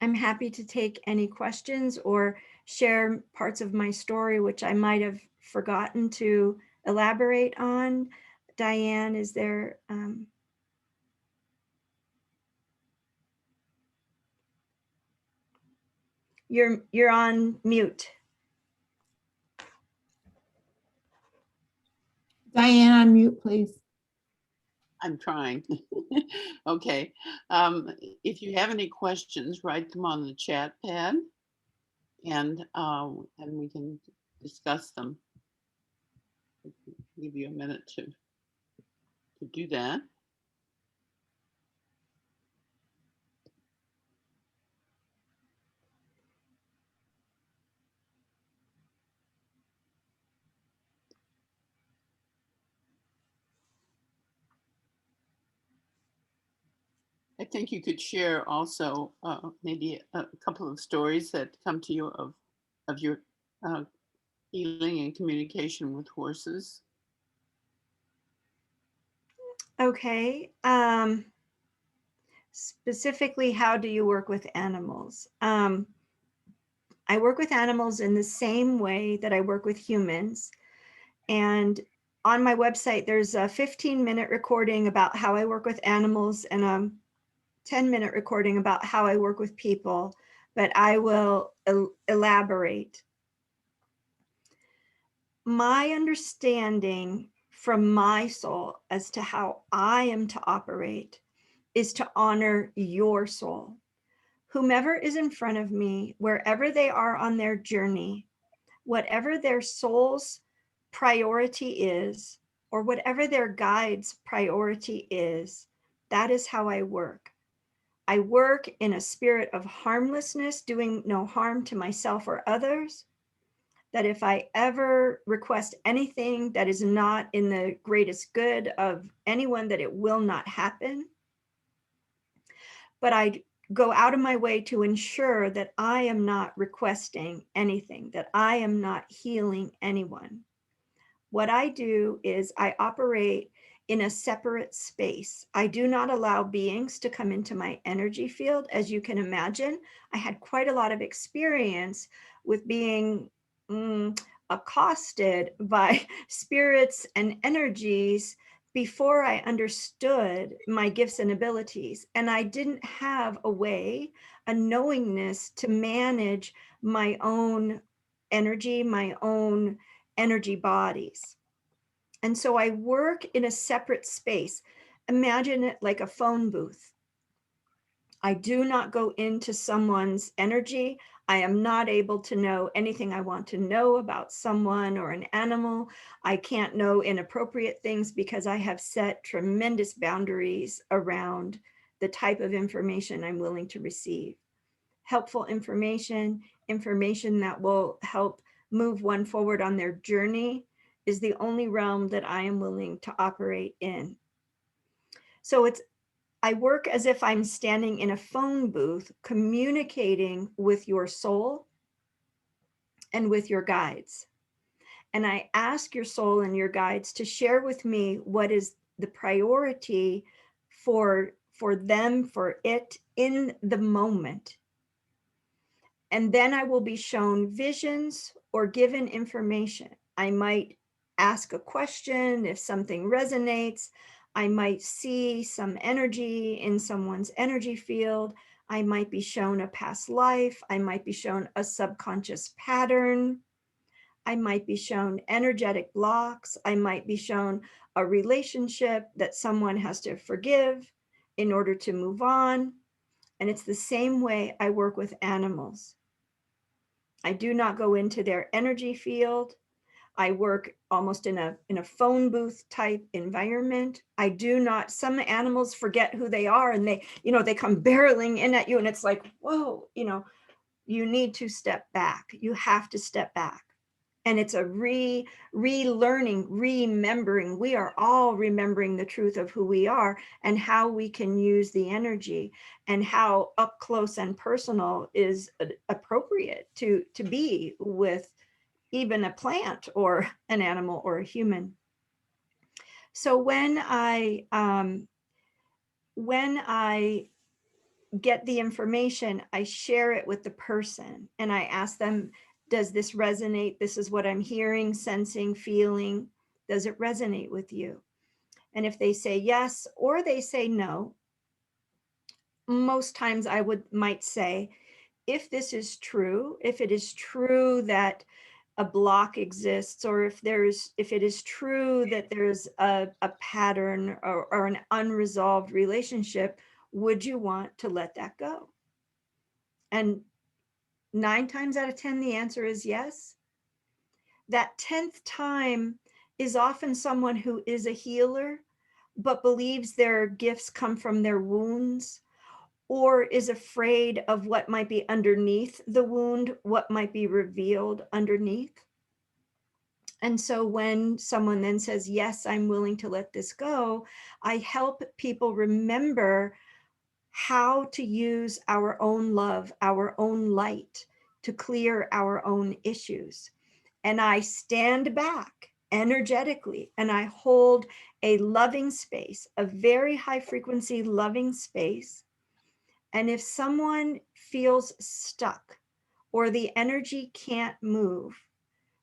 I'm happy to take any questions or share parts of my story, which I might have forgotten to elaborate on. Diane, is there? You're on mute. Diane, unmute, please. I'm trying. Okay. If you have any questions, write them on the chat pad, and we can discuss them. I'll give you a minute to do that. I think you could share also maybe a couple of stories that come to you of your healing and communication with horses. Okay. Specifically, how do you work with animals? I work with animals in the same way that I work with humans. And on my website, there's a 15-minute recording about how I work with animals and a 10-minute recording about how I work with people, but I will elaborate. My understanding from my soul as to how I am to operate is to honor your soul. Whomever is in front of me, wherever they are on their journey, whatever their soul's priority is, or whatever their guide's priority is, that is how I work. I work in a spirit of harmlessness, doing no harm to myself or others. That if I ever request anything that is not in the greatest good of anyone, that it will not happen. But I go out of my way to ensure that I am not requesting anything, that I am not healing anyone. What I do is I operate in a separate space. I do not allow beings to come into my energy field. As you can imagine, I had quite a lot of experience with being accosted by spirits and energies before I understood my gifts and abilities. And I didn't have a way, a knowingness to manage my own energy, my own energy bodies. And so I work in a separate space. Imagine it like a phone booth. I do not go into someone's energy. I am not able to know anything I want to know about someone or an animal. I can't know inappropriate things because I have set tremendous boundaries around the type of information I'm willing to receive. Helpful information, information that will help move one forward on their journey is the only realm that I am willing to operate in. So I work as if I'm standing in a phone booth communicating with your soul and with your guides. And I ask your soul and your guides to share with me what is the priority for them, for it in the moment. And then I will be shown visions or given information. I might ask a question if something resonates. I might see some energy in someone's energy field. I might be shown a past life. I might be shown a subconscious pattern. I might be shown energetic blocks. I might be shown a relationship that someone has to forgive in order to move on. And it's the same way I work with animals. I do not go into their energy field. I work almost in a phone booth type environment. I do not, some animals forget who they are and they come barreling in at you and it's like, whoa, you need to step back. You have to step back. And it's a relearning, remembering. We are all remembering the truth of who we are and how we can use the energy, and how up close and personal is appropriate to be with even a plant or an animal or a human. So when I get the information, I share it with the person and I ask them, does this resonate? This is what I'm hearing, sensing, feeling. Does it resonate with you? And if they say yes, or they say no, most times I might say, if this is true, if it is true that a block exists, or if it is true that there's a pattern or an unresolved relationship, would you want to let that go? And 9 times out of 10, the answer is yes. That 10th time is often someone who is a healer, but believes their gifts come from their wounds, or is afraid of what might be underneath the wound, what might be revealed underneath. And so when someone then says, yes, I'm willing to let this go, I help people remember how to use our own love, our own light to clear our own issues. And I stand back energetically and I hold a loving space, a very high frequency loving space. And if someone feels stuck or the energy can't move,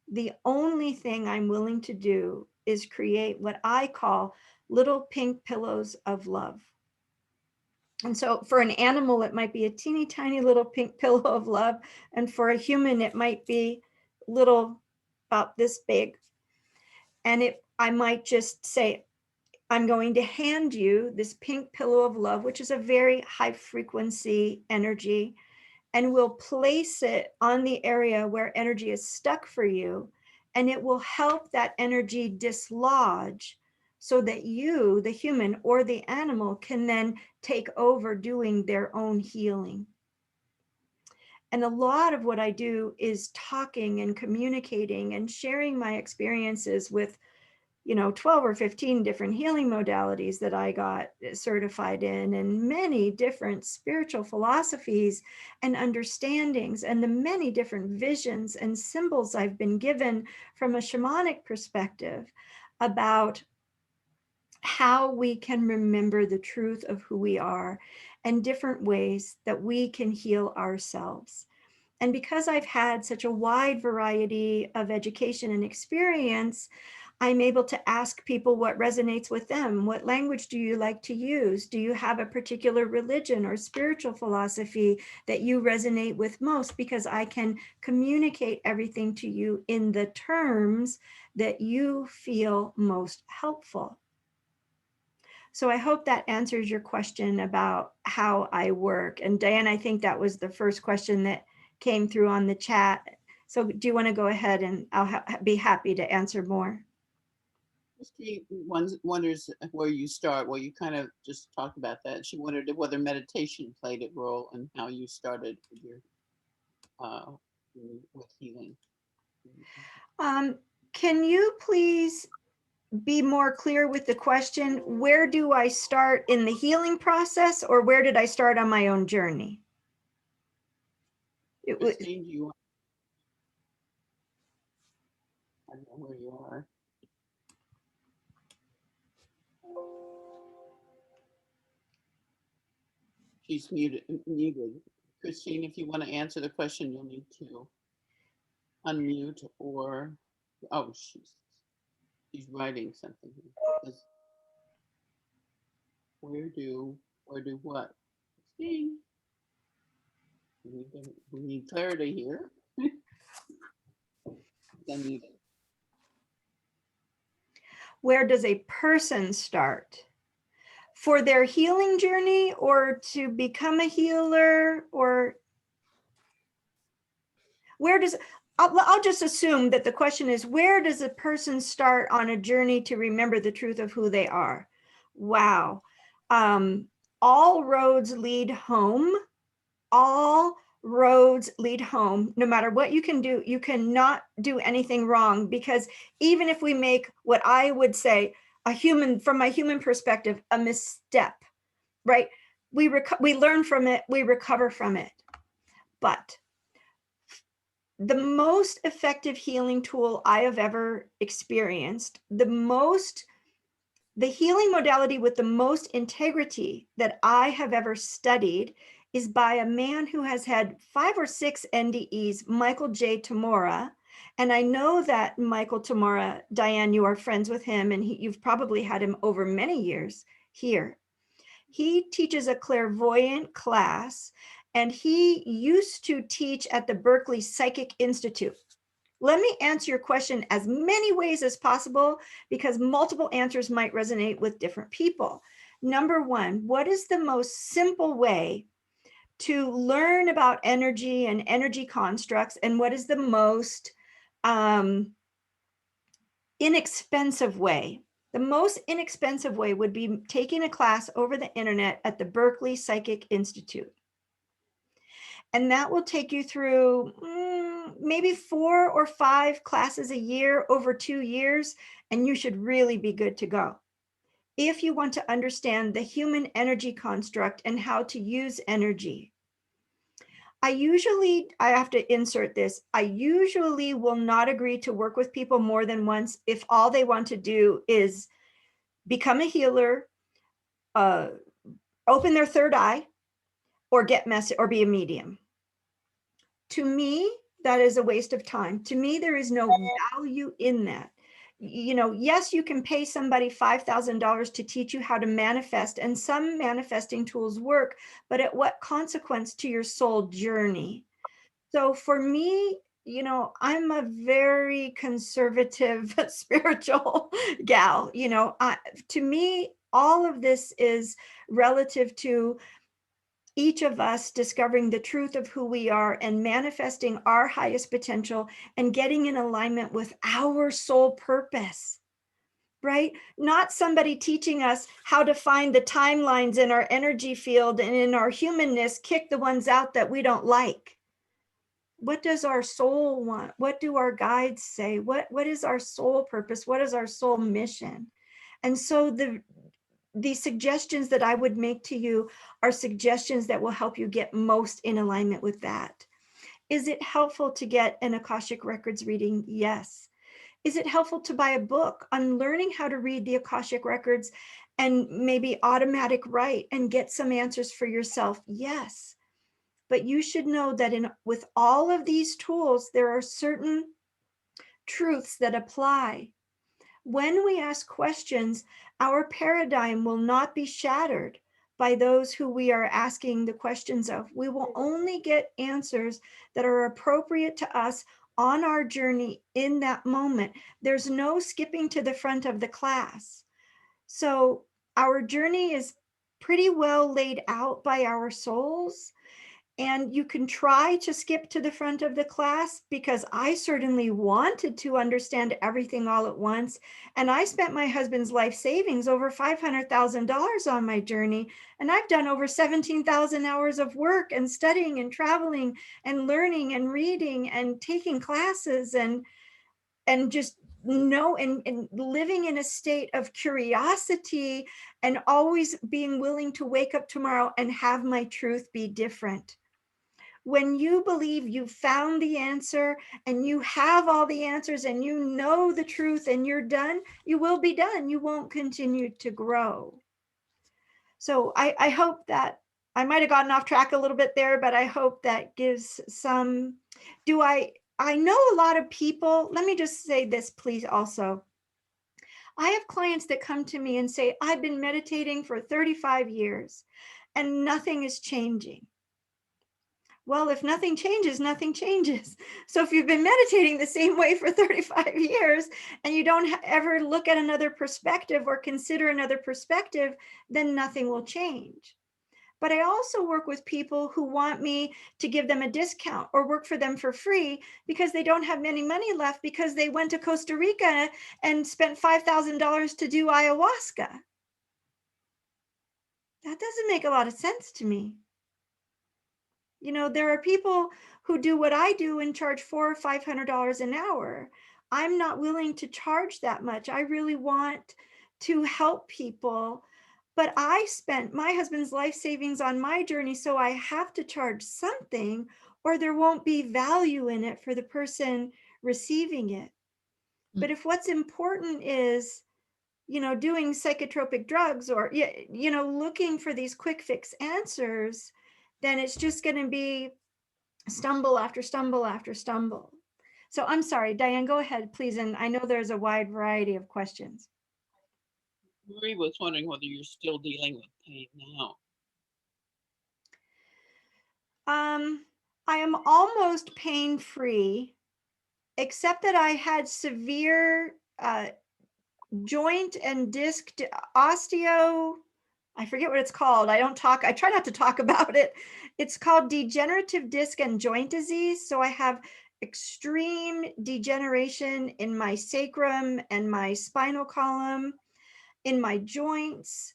the only thing I'm willing to do is create what I call little pink pillows of love. And so for an animal, it might be a teeny tiny little pink pillow of love. And for a human, it might be little, about this big. And I might just say, I'm going to hand you this pink pillow of love, which is a very high frequency energy, and we'll place it on the area where energy is stuck for you. And it will help that energy dislodge so that you, the human or the animal, can then take over doing their own healing. And a lot of what I do is talking and communicating and sharing my experiences with 12 or 15 different healing modalities that I got certified in, and many different spiritual philosophies and understandings, and the many different visions and symbols I've been given from a shamanic perspective about how we can remember the truth of who we are and different ways that we can heal ourselves. And because I've had such a wide variety of education and experience, I'm able to ask people what resonates with them. What language do you like to use? Do you have a particular religion or spiritual philosophy that you resonate with most? Because I can communicate everything to you in the terms that you feel most helpful. So I hope that answers your question about how I work. And Diane, I think that was the first question that came through on the chat. So do you want to go ahead, and I'll be happy to answer more. Christine wonders where you start. Well, you kind of just talked about that. She wondered whether meditation played a role in how you started with your with healing. Can you please be more clear with the question? Where do I start in the healing process, or where did I start on my own journey? Christine, do you want? I don't know where you are. She's muted. Christine, if you want to answer the question, you'll need to unmute, or she's writing something here. Where do what? Christine, we need clarity here. Where does a person start for their healing journey, or to become a healer, or where does, I'll just assume that the question is, where does a person start on a journey to remember the truth of who they are? Wow. All roads lead home. All roads lead home. No matter what you can do, you cannot do anything wrong, because even if we make what I would say from my human perspective, a misstep, right? We learn from it, we recover from it. But the most effective healing tool I have ever experienced, the healing modality with the most integrity that I have ever studied, is by a man who has had 5 or 6 NDEs, Michael J. Tamora. And I know that Michael Tamora, Diane, you are friends with him, and you've probably had him over many years here. He teaches a clairvoyant class, and he used to teach at the Berkeley Psychic Institute. Let me answer your question as many ways as possible, because multiple answers might resonate with different people. Number one, what is the most simple way to learn about energy and energy constructs? And what is the most inexpensive way? The most inexpensive way would be taking a class over the internet at the Berkeley Psychic Institute. And that will take you through maybe 4 or 5 classes a year over 2 years, and you should really be good to go. If you want to understand the human energy construct and how to use energy. I have to insert this, I usually will not agree to work with people more than once if all they want to do is become a healer, open their third eye, or get messy, or be a medium. To me, that is a waste of time. To me, there is no value in that. You know, yes, you can pay somebody $5,000 to teach you how to manifest, and some manifesting tools work, but at what consequence to your soul journey? So for me, you know, I'm a very conservative spiritual gal. You know, to me, all of this is relative to each of us discovering the truth of who we are and manifesting our highest potential and getting in alignment with our soul purpose, right? Not somebody teaching us how to find the timelines in our energy field and in our humanness, kick the ones out that we don't like. What does our soul want? What do our guides say? What is our soul purpose? What is our soul mission? And so the suggestions that I would make to you are suggestions that will help you get most in alignment with that. Is it helpful to get an Akashic Records reading? Yes. Is it helpful to buy a book on learning how to read the Akashic Records and maybe automatic write and get some answers for yourself? Yes. But you should know that with all of these tools, there are certain truths that apply. When we ask questions, our paradigm will not be shattered by those who we are asking the questions of. We will only get answers that are appropriate to us on our journey in that moment. There's no skipping to the front of the class. So our journey is pretty well laid out by our souls. And you can try to skip to the front of the class, because I certainly wanted to understand everything all at once. And I spent my husband's life savings, over $500,000 on my journey. And I've done over 17,000 hours of work and studying and traveling and learning and reading and taking classes and just and living in a state of curiosity and always being willing to wake up tomorrow and have my truth be different. When you believe you found the answer and you have all the answers and you know the truth and you're done, you will be done. You won't continue to grow. So I hope that I might have gotten off track a little bit there, but I hope that gives some. I know a lot of people, let me just say this, please, also. I have clients that come to me and say, I've been meditating for 35 years and nothing is changing. Well, if nothing changes, nothing changes. So if you've been meditating the same way for 35 years and you don't ever look at another perspective or consider another perspective, then nothing will change. But I also work with people who want me to give them a discount or work for them for free because they don't have any money left because they went to Costa Rica and spent $5,000 to do ayahuasca. That doesn't make a lot of sense to me. You know, there are people who do what I do and charge $400 or $500 an hour. I'm not willing to charge that much. I really want to help people, but I spent my husband's life savings on my journey, so I have to charge something or there won't be value in it for the person receiving it. But if what's important is, you know, doing psychotropic drugs or, you know, looking for these quick fix answers, then it's just going to be stumble after stumble after stumble. So I'm sorry, Diane, go ahead, please. And I know there's a wide variety of questions. Marie was wondering whether you're still dealing with pain now. I am almost pain-free, except that I had severe joint and disc osteo, I forget what it's called. I try not to talk about it. It's called degenerative disc and joint disease. So I have extreme degeneration in my sacrum and my spinal column, in my joints,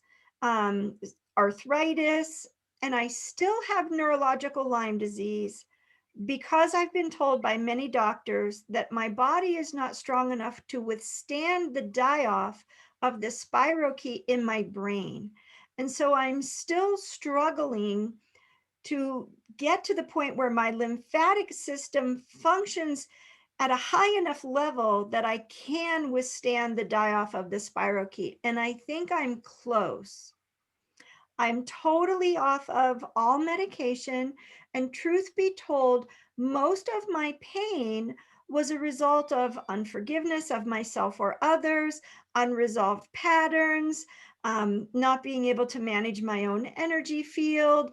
arthritis, and I still have neurological Lyme disease because I've been told by many doctors that my body is not strong enough to withstand the die-off of the spirochete in my brain. And so I'm still struggling to get to the point where my lymphatic system functions at a high enough level that I can withstand the die-off of the spirochete. And I think I'm close. I'm totally off of all medication. And truth be told, most of my pain was a result of unforgiveness of myself or others, unresolved patterns, not being able to manage my own energy field,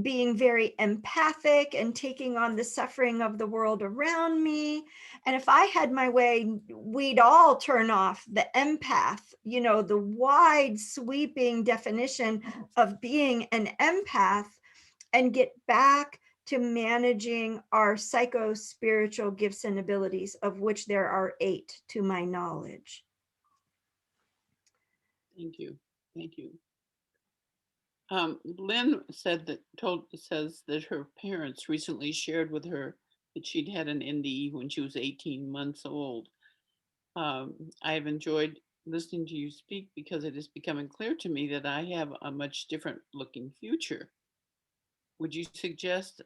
being very empathic and taking on the suffering of the world around me. And if I had my way, we'd all turn off the empath, you know, the wide sweeping definition of being an empath, and get back to managing our psycho-spiritual gifts and abilities, of which there are 8 to my knowledge. Thank you. Thank you. Lynn says that her parents recently shared with her that she'd had an NDE when she was 18 months old. I've enjoyed listening to you speak because it is becoming clear to me that I have a much different looking future. Would you suggest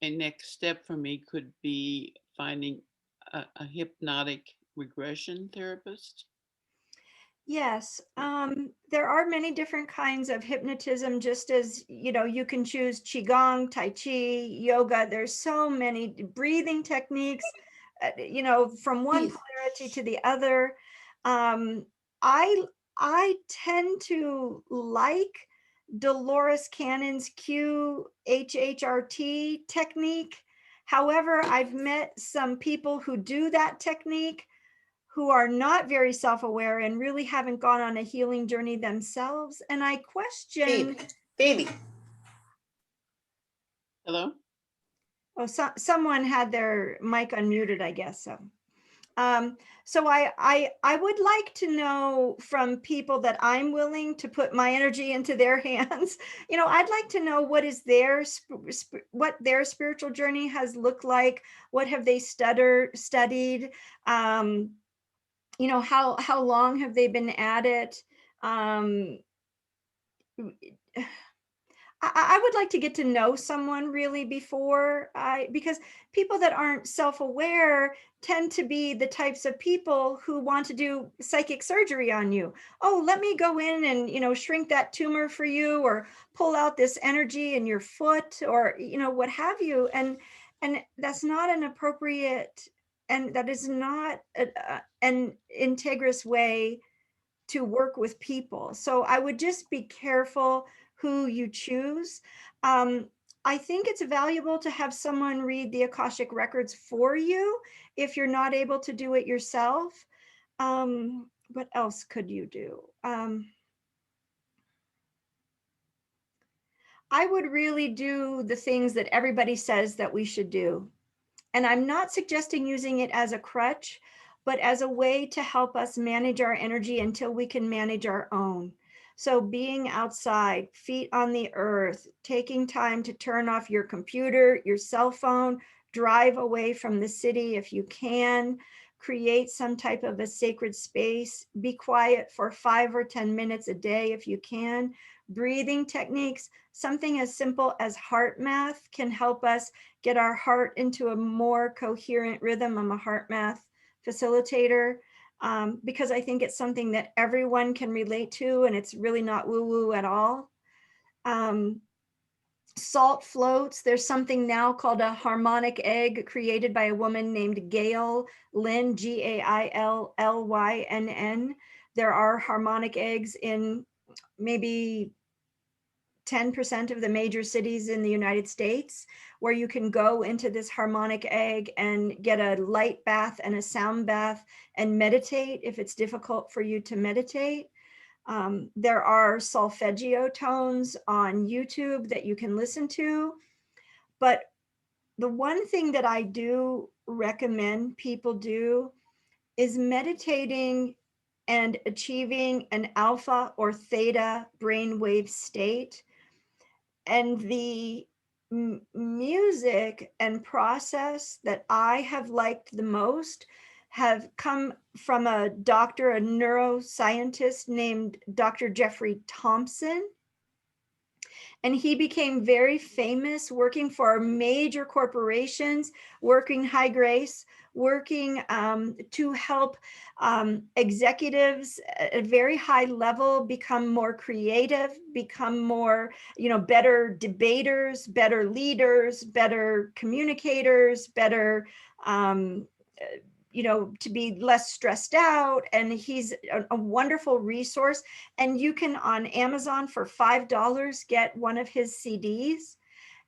a next step for me could be finding a hypnotic regression therapist? Yes, there are many different kinds of hypnotism, just as, you know, you can choose Qigong, Tai Chi, yoga. There's so many breathing techniques, you know, from one polarity to the other. I tend to like Dolores Cannon's QHHRT technique. However, I've met some people who do that technique who are not very self-aware and really haven't gone on a healing journey themselves. And I question. Baby. Hello? Oh, someone had their mic unmuted, I guess so. So I would like to know from people that I'm willing to put my energy into their hands. You know, I'd like to know what is what their spiritual journey has looked like. What have they studied? You know, how long have they been at it? I would like to get to know someone really before because people that aren't self-aware tend to be the types of people who want to do psychic surgery on you. Oh, let me go in and, you know, shrink that tumor for you, or pull out this energy in your foot, or, you know, what have you. And that's not an appropriate, and that is not an integrous way to work with people. So I would just be careful who you choose. I think it's valuable to have someone read the Akashic records for you if you're not able to do it yourself. What else could you do? I would really do the things that everybody says that we should do. And I'm not suggesting using it as a crutch, but as a way to help us manage our energy until we can manage our own. So being outside, feet on the earth, taking time to turn off your computer, your cell phone, drive away from the city if you can, create some type of a sacred space, be quiet for 5 or 10 minutes a day if you can. Breathing techniques, something as simple as heart math can help us get our heart into a more coherent rhythm. I'm a heart math facilitator. Because I think it's something that everyone can relate to, and it's really not woo-woo at all. Salt floats. There's something now called a harmonic egg created by a woman named Gail Lynn, Gaillynn. There are harmonic eggs in maybe 10% of the major cities in the United States, where you can go into this harmonic egg and get a light bath and a sound bath and meditate if it's difficult for you to meditate. There are solfeggio tones on YouTube that you can listen to. But the one thing that I do recommend people do is meditating and achieving an alpha or theta brainwave state. And the music and process that I have liked the most have come from a doctor, a neuroscientist named Dr. Jeffrey Thompson. And he became very famous working for major corporations, working high grace, working to help executives at a very high level become more creative, become more, better debaters, better leaders, better communicators, better to be less stressed out. And he's a wonderful resource. And you can on Amazon for $5 get one of his CDs.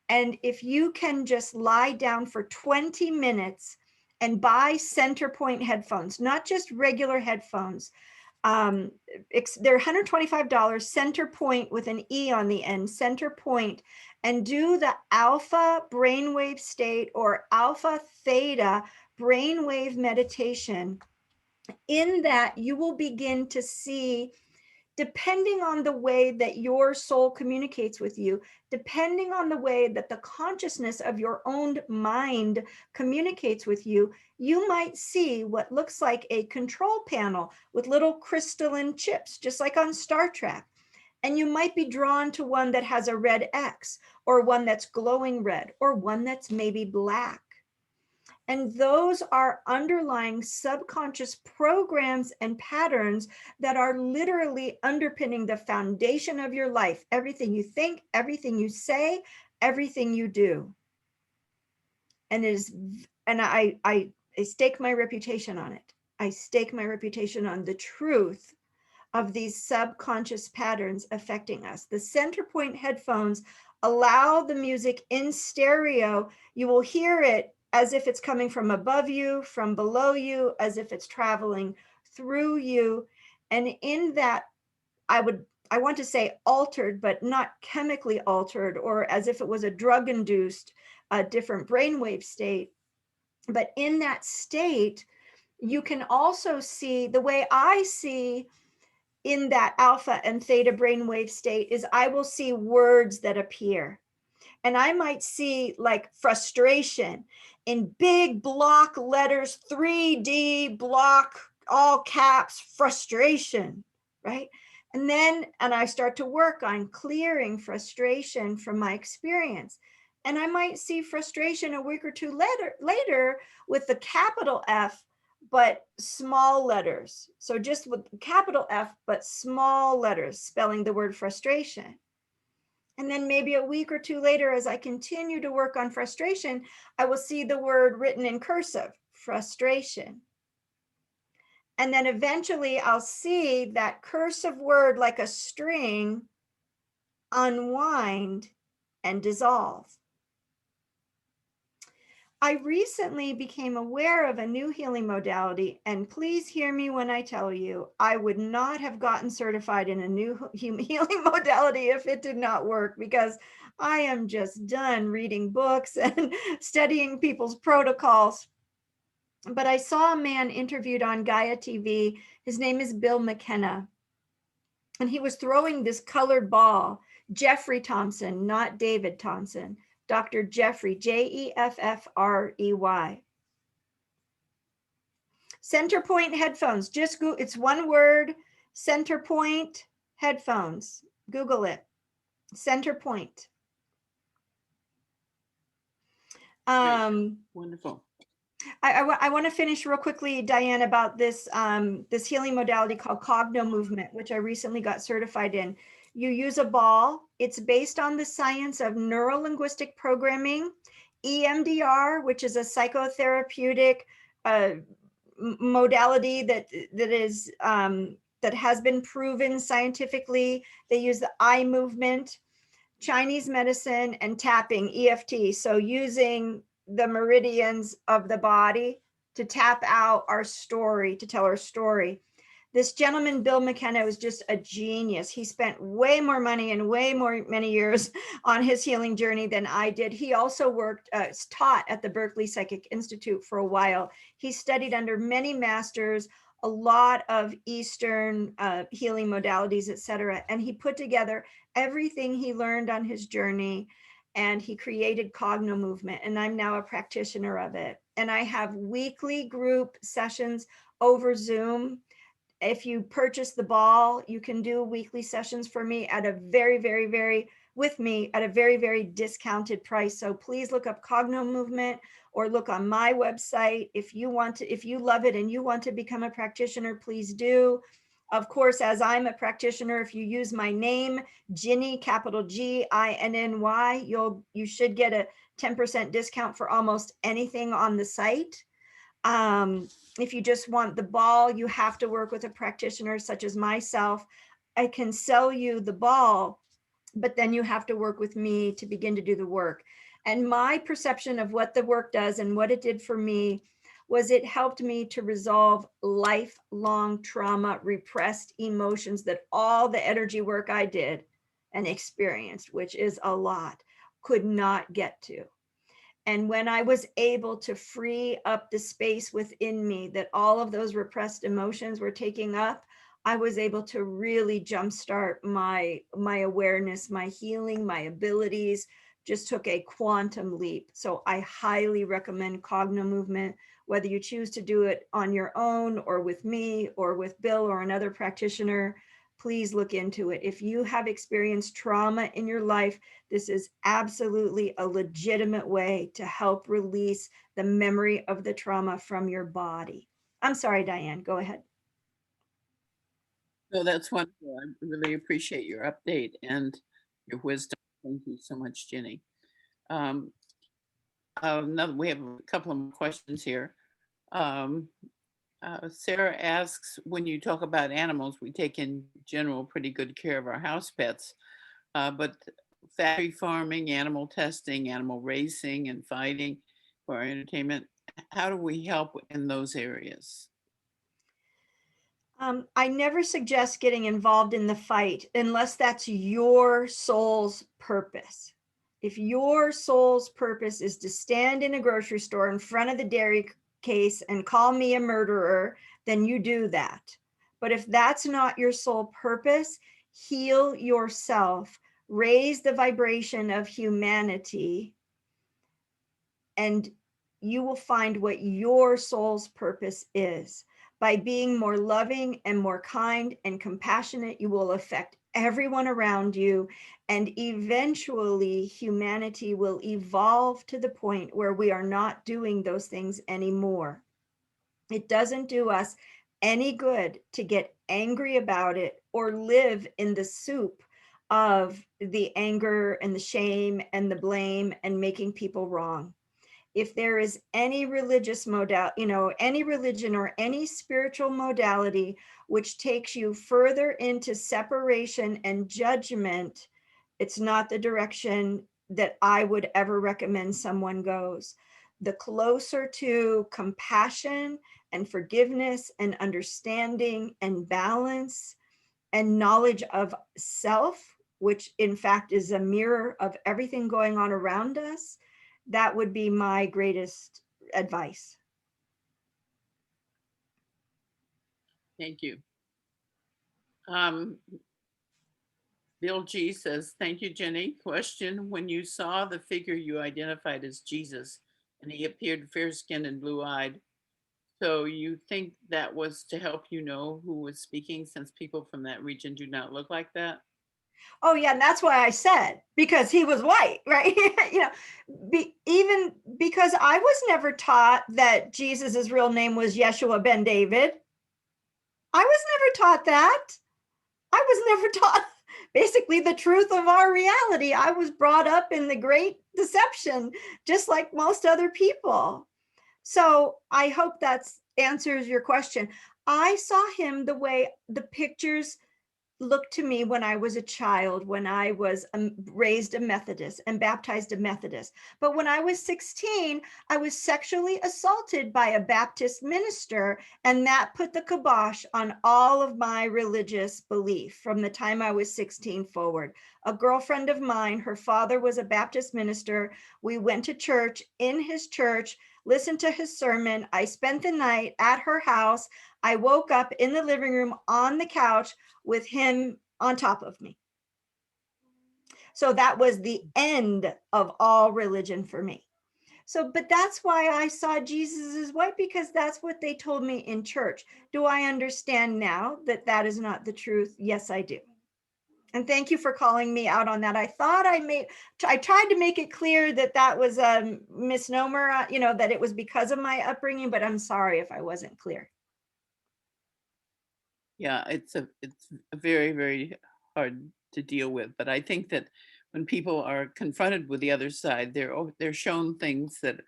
And if you can just lie down for 20 minutes and buy Centerpoint headphones, not just regular headphones, they're $125, Centerpoint with an E on the end, Centerpoint, and do the alpha brainwave state or alpha theta brainwave meditation. In that, you will begin to see, depending on the way that your soul communicates with you, depending on the way that the consciousness of your own mind communicates with you, you might see what looks like a control panel with little crystalline chips, just like on Star Trek. And you might be drawn to one that has a red X, or one that's glowing red, or one that's maybe black. And those are underlying subconscious programs and patterns that are literally underpinning the foundation of your life. Everything you think, everything you say, everything you do. And I stake my reputation on it. I stake my reputation on the truth of these subconscious patterns affecting us. The Centerpoint headphones allow the music in stereo. You will hear it as if it's coming from above you, from below you, as if it's traveling through you. And in that, I want to say altered, but not chemically altered, or as if it was a drug-induced, different brainwave state. But in that state, you can also see, the way I see in that alpha and theta brainwave state is I will see words that appear. And I might see like frustration in big block letters, 3D block, all caps, frustration, right? And I start to work on clearing frustration from my experience. And I might see frustration a week or two later with the capital F, but small letters. So just with capital F, but small letters spelling the word frustration. And then maybe a week or two later, as I continue to work on frustration, I will see the word written in cursive, frustration. And then eventually I'll see that cursive word like a string unwind and dissolve. I recently became aware of a new healing modality, and please hear me when I tell you, I would not have gotten certified in a new healing modality if it did not work, because I am just done reading books and studying people's protocols. But I saw a man interviewed on Gaia TV. His name is Bill McKenna. and he was throwing this colored ball. Jeffrey Thompson, not David Thompson. Dr. Jeffrey, Jeffrey. Center Point headphones. Just go. It's one word. Center Point headphones. Google it. Center Point. Wonderful. I want to finish real quickly, Diane, about this this healing modality called Cogno Movement, which I recently got certified in. You use a ball. It's based on the science of neuro-linguistic programming, EMDR, which is a psychotherapeutic modality that has been proven scientifically. They use the eye movement, Chinese medicine, and tapping, EFT. So using the meridians of the body to tap out our story, to tell our story. This gentleman, Bill McKenna, was just a genius. He spent way more money and many years on his healing journey than I did. He also taught at the Berkeley Psychic Institute for a while. He studied under many masters, a lot of Eastern healing modalities, etc. And he put together everything he learned on his journey, and he created Cogno Movement, and I'm now a practitioner of it. And I have weekly group sessions over Zoom. If you purchase the ball, you can do weekly sessions for me at a very, very discounted price. So please look up Cogno Movement or look on my website. If you love it and you want to become a practitioner, please do. Of course, as I'm a practitioner, if you use my name, Ginny, capital Ginny, you should get a 10% discount for almost anything on the site. If you just want the ball, you have to work with a practitioner such as myself. I can sell you the ball, but then you have to work with me to begin to do the work. And my perception of what the work does and what it did for me was it helped me to resolve lifelong trauma, repressed emotions that all the energy work I did and experienced, which is a lot, could not get to. And when I was able to free up the space within me that all of those repressed emotions were taking up, I was able to really jumpstart my awareness, my healing, my abilities, just took a quantum leap. So I highly recommend Cogno Movement, whether you choose to do it on your own or with me or with Bill or another practitioner. Please look into it. If you have experienced trauma in your life, this is absolutely a legitimate way to help release the memory of the trauma from your body. I'm sorry, Diane, go ahead. So that's wonderful. I really appreciate your update and your wisdom. Thank you so much, Ginny. We have a couple of more questions here. Sarah asks, when you talk about animals, we take in general pretty good care of our house pets, but factory farming, animal testing, animal racing, and fighting for our entertainment, how do we help in those areas? I never suggest getting involved in the fight unless that's your soul's purpose. If your soul's purpose is to stand in a grocery store in front of the dairy case and call me a murderer, then you do that. But if that's not your sole purpose, heal yourself, raise the vibration of humanity, and you will find what your soul's purpose is. By being more loving and more kind and compassionate, you will affect everyone around you. And eventually humanity will evolve to the point where we are not doing those things anymore. It doesn't do us any good to get angry about it or live in the soup of the anger and the shame and the blame and making people wrong. If there is any religious modality, any religion or any spiritual modality which takes you further into separation and judgment, it's not the direction that I would ever recommend someone goes. The closer to compassion and forgiveness and understanding and balance and knowledge of self, which in fact is a mirror of everything going on around us, that would be my greatest advice. Thank you. Bill G says, thank you, Jenny. Question, when you saw the figure you identified as Jesus and he appeared fair-skinned and blue-eyed, so you think that was to help you know who was speaking since people from that region do not look like that? Oh yeah, and that's why I said, because he was white, right? You know, even because I was never taught that Jesus's real name was Yeshua ben David. I was never taught that. I was never taught basically the truth of our reality. I was brought up in the great deception, just like most other people. So I hope that answers your question. I saw him the way the pictures looked to me when I was a child, when I was raised a Methodist and baptized a Methodist. But when I was 16, I was sexually assaulted by a Baptist minister, and that put the kibosh on all of my religious belief from the time I was 16 forward. A girlfriend of mine, her father was a Baptist minister. We went to church, in his church, listened to his sermon. I spent the night at her house. I woke up in the living room on the couch with him on top of me. So that was the end of all religion for me. So, but that's why I saw Jesus as white, because that's what they told me in church. Do I understand now that that is not the truth? Yes, I do. And thank you for calling me out on that. I thought I tried to make it clear that that was a misnomer, you know, that it was because of my upbringing, but I'm sorry if I wasn't clear. Yeah, it's a very, very hard to deal with. But I think that when people are confronted with the other side, they're shown things that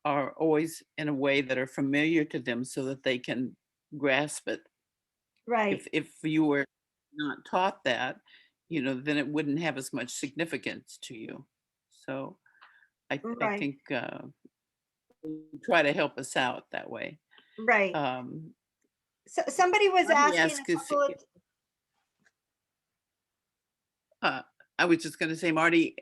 are always in a way that are familiar to them so that they can grasp it. Right. If you were not taught that, you know, then it wouldn't have as much significance to you. So I Right. think try to help us out that way. Right. Um, So somebody was Let me asking ask a if couple of, I was just going to say, Marty,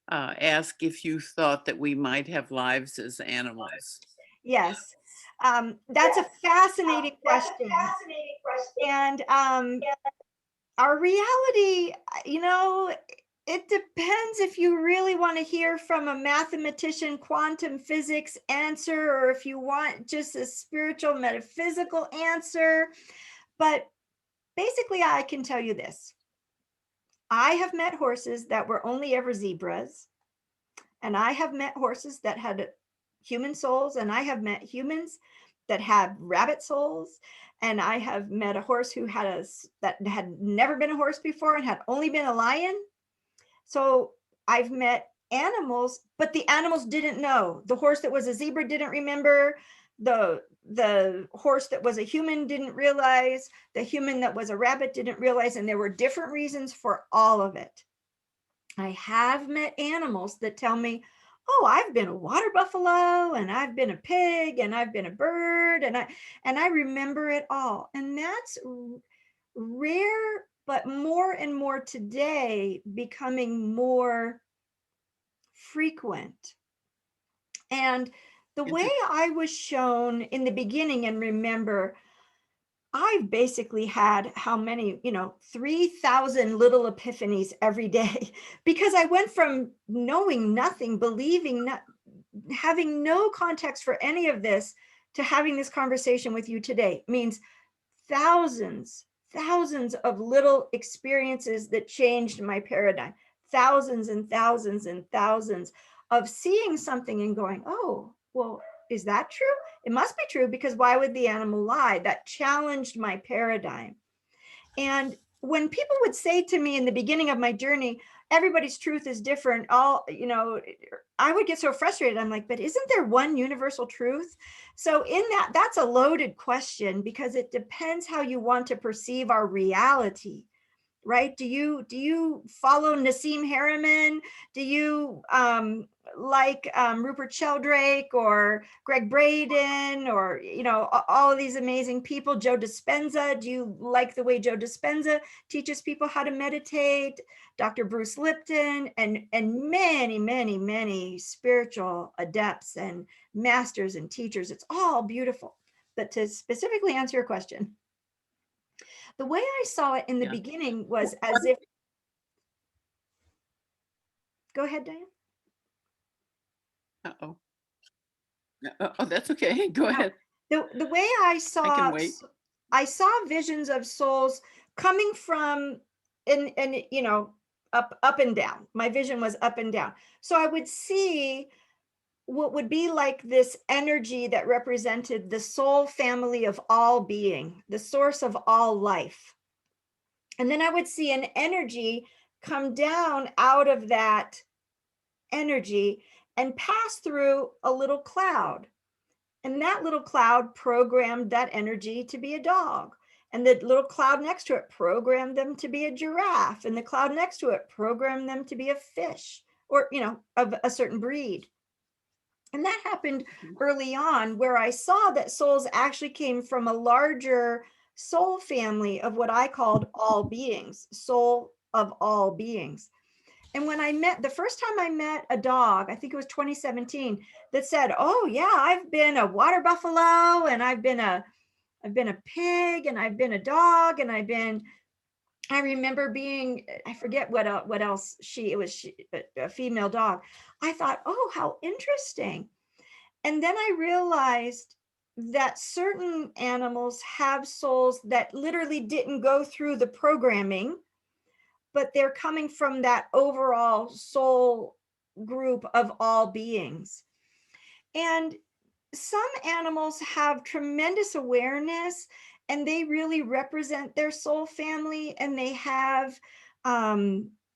ask if you thought that we might have lives as animals. yes, that's a fascinating question. And our reality, you know, it depends if you really want to hear from a mathematician, quantum physics answer, or if you want just a spiritual, metaphysical answer. But basically, I can tell you this. I have met horses that were only ever zebras, and I have met horses that had human souls, and I have met humans that have rabbit souls, and I have met a horse who that had never been a horse before and had only been a lion. So I've met animals, but the animals didn't know. The horse that was a zebra didn't remember. The horse that was a human didn't realize. The human that was a rabbit didn't realize. And there were different reasons for all of it. I have met animals that tell me, oh, I've been a water buffalo, and I've been a pig, and I've been a bird, and I remember it all. And that's rare, but more and more today becoming more frequent. And the way I was shown in the beginning, and remember, I've basically had how many, 3,000 little epiphanies every day, because I went from knowing nothing, believing, having no context for any of this, to having this conversation with you today. It means thousands of little experiences that changed my paradigm, thousands and thousands and thousands of seeing something and going, oh, well, is that true? It must be true, because why would the animal lie? That challenged my paradigm. And when people would say to me in the beginning of my journey, everybody's truth is different, I would get so frustrated. I'm like, but isn't there one universal truth? So in that's a loaded question, because it depends how you want to perceive our reality. Right? Do you follow Nassim Harriman? Do you like Rupert Sheldrake or Greg Braden, or all of these amazing people? Joe Dispenza. Do you like the way Joe Dispenza teaches people how to meditate? Dr. Bruce Lipton, and many, many, many spiritual adepts and masters and teachers. It's all beautiful. But to specifically answer your question, the way I saw it in the beginning was as if Go ahead, Diane. Uh-oh. Oh, that's okay. Go No. ahead. The way I saw, wait. I saw visions of souls coming from, and you know, up and down. My vision was up and down. So I would see what would be like this energy that represented the soul family of all being, the source of all life. And then I would see an energy come down out of that energy and pass through a little cloud. And that little cloud programmed that energy to be a dog. And the little cloud next to it programmed them to be a giraffe. And the cloud next to it programmed them to be a fish, or, you know, of a certain breed. And that happened early on, where I saw that souls actually came from a larger soul family of what I called all beings, soul of all beings. And when I met, the first time I met a dog, I think it was 2017, that said, oh yeah, I've been a water buffalo, and I've been a pig, and I've been a dog, and I remember being, I forget what else it was a female dog. I thought, oh, how interesting. And then I realized that certain animals have souls that literally didn't go through the programming, but they're coming from that overall soul group of all beings. And some animals have tremendous awareness, and they really represent their soul family, and they have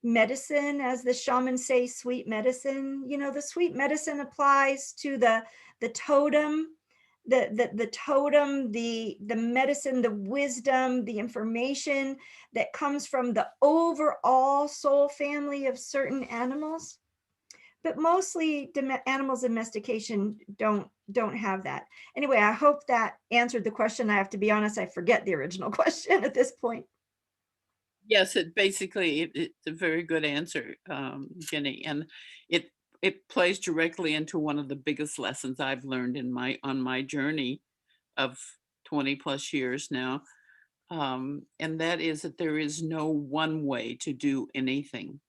medicine, as the shamans say, sweet medicine. You know, the sweet medicine applies to the totem, the totem, the medicine, the wisdom, the information that comes from the overall soul family of certain animals. But mostly animals in domestication don't have that. Anyway, I hope that answered the question. I have to be honest, I forget the original question at this point. Yes, it's a very good answer, Jenny, and it plays directly into one of the biggest lessons I've learned on my journey of 20 plus years now, and that is that there is no one way to do anything.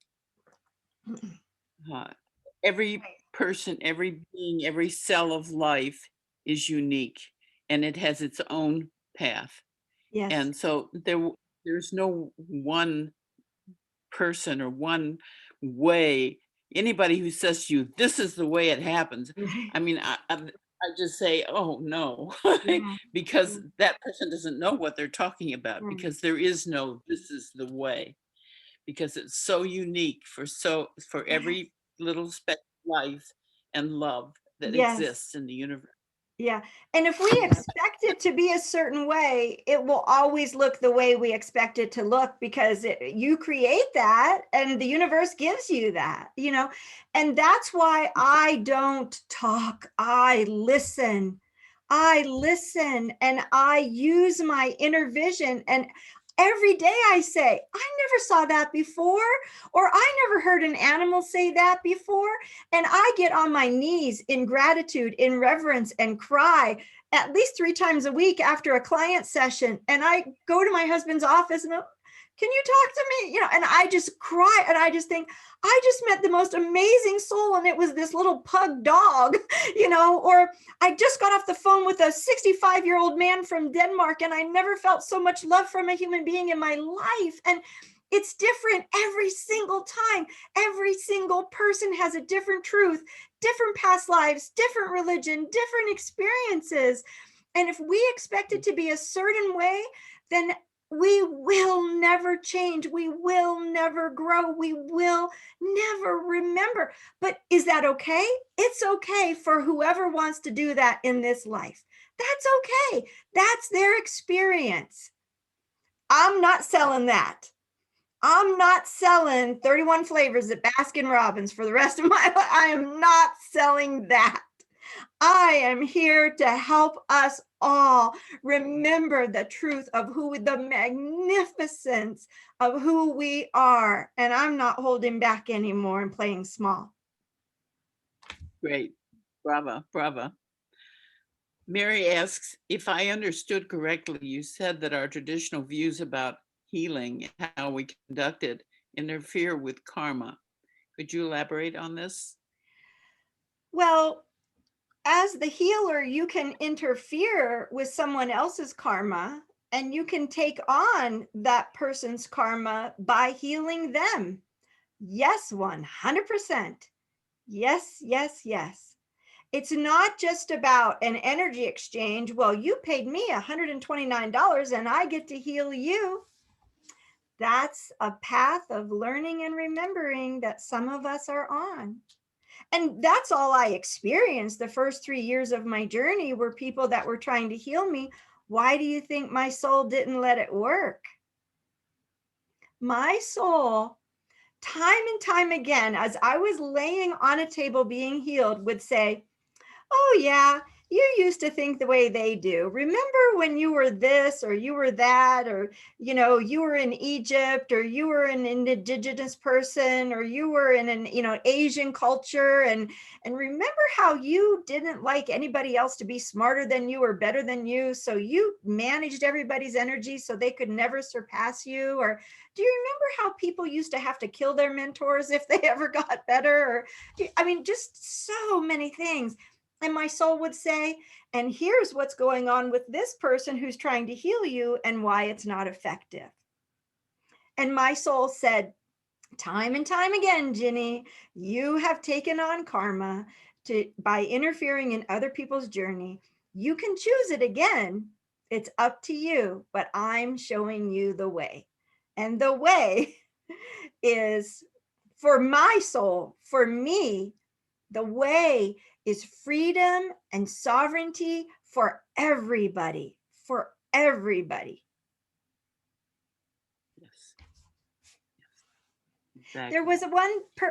Every person, every being, every cell of life is unique, and it has its own path. Yes. And so there's no one person or one way. Anybody who says to you, this is the way it happens, I mean, I just say, oh no, Yeah. because Yeah. that person doesn't know what they're talking about, Right. because there is no this is the way, because it's so unique for every little speck of life and love that Yes. exists in the universe. Yeah. And if we expect it to be a certain way, it will always look the way we expect it to look, because you create that and the universe gives you that, you know. And that's why I don't talk. I listen. I listen, and I use my inner vision. And every day I say, I never saw that before, or I never heard an animal say that before. And I get on my knees in gratitude, in reverence, and cry at least 3 times a week after a client session. And I go to my husband's office and, can you talk to me? You know, and I just cry, and I just think, I just met the most amazing soul, and it was this little pug dog, you know. Or I just got off the phone with a 65-year-old man from Denmark, and I never felt so much love from a human being in my life. And it's different every single time. Every single person has a different truth, different past lives, different religion, different experiences. And if we expect it to be a certain way, then we will never change. We will never grow. We will never remember. But is that okay? It's okay for whoever wants to do that in this life. That's okay. That's their experience. I'm not selling that. I'm not selling 31 flavors at Baskin Robbins for the rest of my life. I am not selling that. I am here to help us all remember the truth of the magnificence of who we are. And I'm not holding back anymore and playing small. Great. Bravo, bravo. Mary asks, if I understood correctly, you said that our traditional views about healing and how we conduct it interfere with karma. Could you elaborate on this? Well, as the healer, you can interfere with someone else's karma and you can take on that person's karma by healing them. Yes, 100%. Yes, yes, yes. It's not just about an energy exchange. Well, you paid me $129 and I get to heal you. That's a path of learning and remembering that some of us are on. And that's all I experienced. The first 3 years of my journey were people that were trying to heal me. Why do you think my soul didn't let it work? My soul, time and time again, as I was laying on a table being healed, would say, oh yeah, you used to think the way they do. Remember when you were this or you were that, or you were in Egypt, or you were an indigenous person, or you were in an Asian culture, and remember how you didn't like anybody else to be smarter than you or better than you, so you managed everybody's energy so they could never surpass you? Or do you remember how people used to have to kill their mentors if they ever got better? Or just so many things. And my soul would say, and here's what's going on with this person who's trying to heal you and why it's not effective. And my soul said, time and time again, Ginny, you have taken on karma by interfering in other people's journey. You can choose it again. It's up to you, but I'm showing you the way. And the way is, for my soul, for me, the way is freedom and sovereignty for everybody, for everybody. Yes. Exactly. There was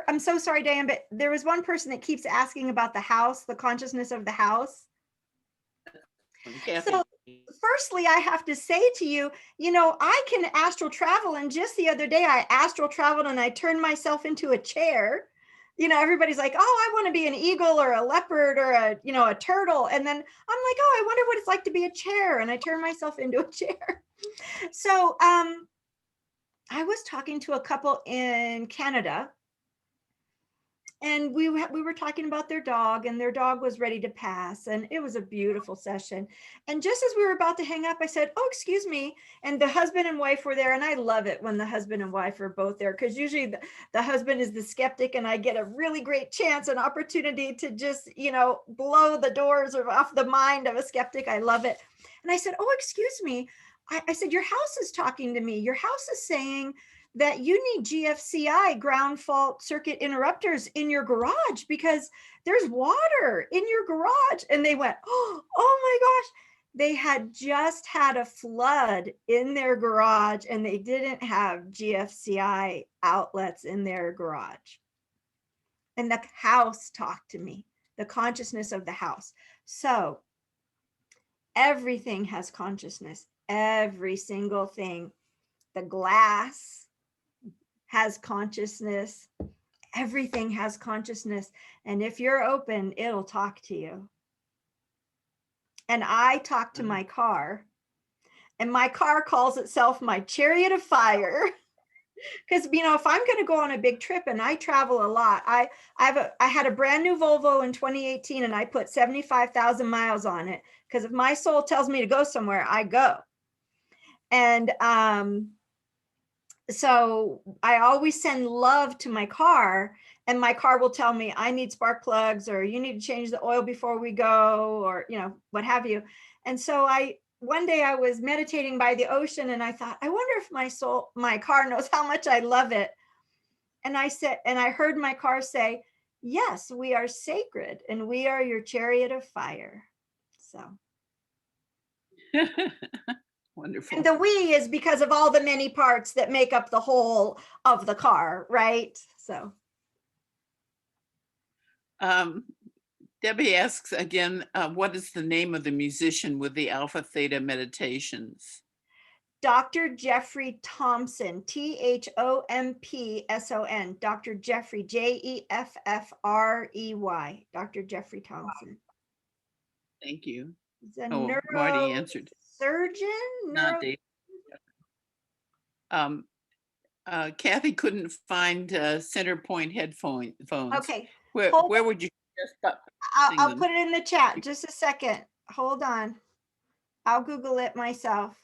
I'm so sorry, Diane, but there was one person that keeps asking about the house, the consciousness of the house. Kathy. So firstly, I have to say to you, I can astral travel. And just the other day I astral traveled and I turned myself into a chair. Everybody's like, oh, I want to be an eagle or a leopard or a turtle. And then I'm like, oh, I wonder what it's like to be a chair. And I turn myself into a chair. So I was talking to a couple in Canada, and we were talking about their dog, and their dog was ready to pass, and it was a beautiful session. And just as we were about to hang up, I said, oh, excuse me. And the husband and wife were there, and I love it when the husband and wife are both there, because usually the husband is the skeptic, and I get a really great chance, an opportunity to just blow the doors off the mind of a skeptic. I love it. And I said, oh, excuse me. I said, your house is talking to me. Your house is saying that you need GFCI, ground fault circuit interrupters, in your garage because there's water in your garage. And they went, oh my gosh, they had just had a flood in their garage and they didn't have GFCI outlets in their garage. And the house talked to me, the consciousness of the house. So everything has consciousness, every single thing. The glass has consciousness. Everything has consciousness. And if you're open, it'll talk to you. And I talk to my car, and my car calls itself my chariot of fire. Because, if I'm going to go on a big trip, and I travel a lot, I had a brand new Volvo in 2018, and I put 75,000 miles on it. Because if my soul tells me to go somewhere, I go. And so I always send love to my car, and my car will tell me I need spark plugs, or you need to change the oil before we go, or what have you. And so one day I was meditating by the ocean, and I thought, I wonder if my car knows how much I love it. And I heard my car say, yes, we are sacred and we are your chariot of fire. So Wonderful. and the we is because of all the many parts that make up the whole of the car, right? So Debbie asks again, what is the name of the musician with the Alpha Theta meditations? Dr. Jeffrey Thompson, THOMPSON, Dr. Jeffrey, JEFFREY, Dr. Jeffrey Thompson. Thank you. He's a Marty answered. neurosurgeon. Not Dave. Kathy couldn't find center point headphones. Okay, Where hold on. would you suggest I'll them? put it in the chat. Just a second. Hold on. I'll Google it myself.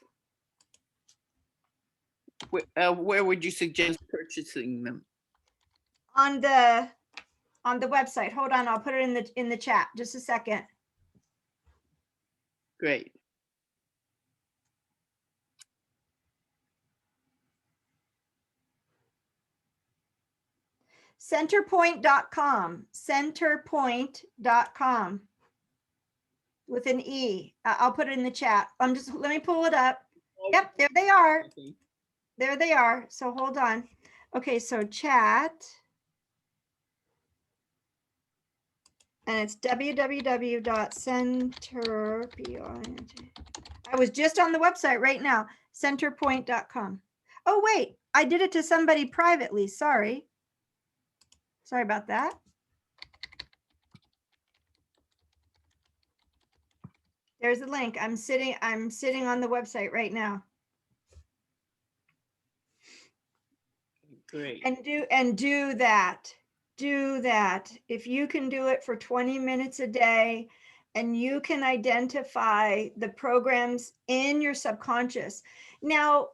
Where would you suggest purchasing them? On the website. Hold on. I'll put it in the chat. Just a second. Great. Centerpoint.com. Centerpoint.com. With an E. I'll put it in the chat. Let me pull it up. Yep, there they are. Okay. There they are. So hold on. Okay, so chat. And it's www.center. I was just on the website right now, centerpoint.com. Oh, wait, I did it to somebody privately. Sorry. Sorry about that. There's the link. I'm sitting on the website right now. Great. And do that. Do that. If you can do it for 20 minutes a day and you can identify the programs in your subconscious. Now,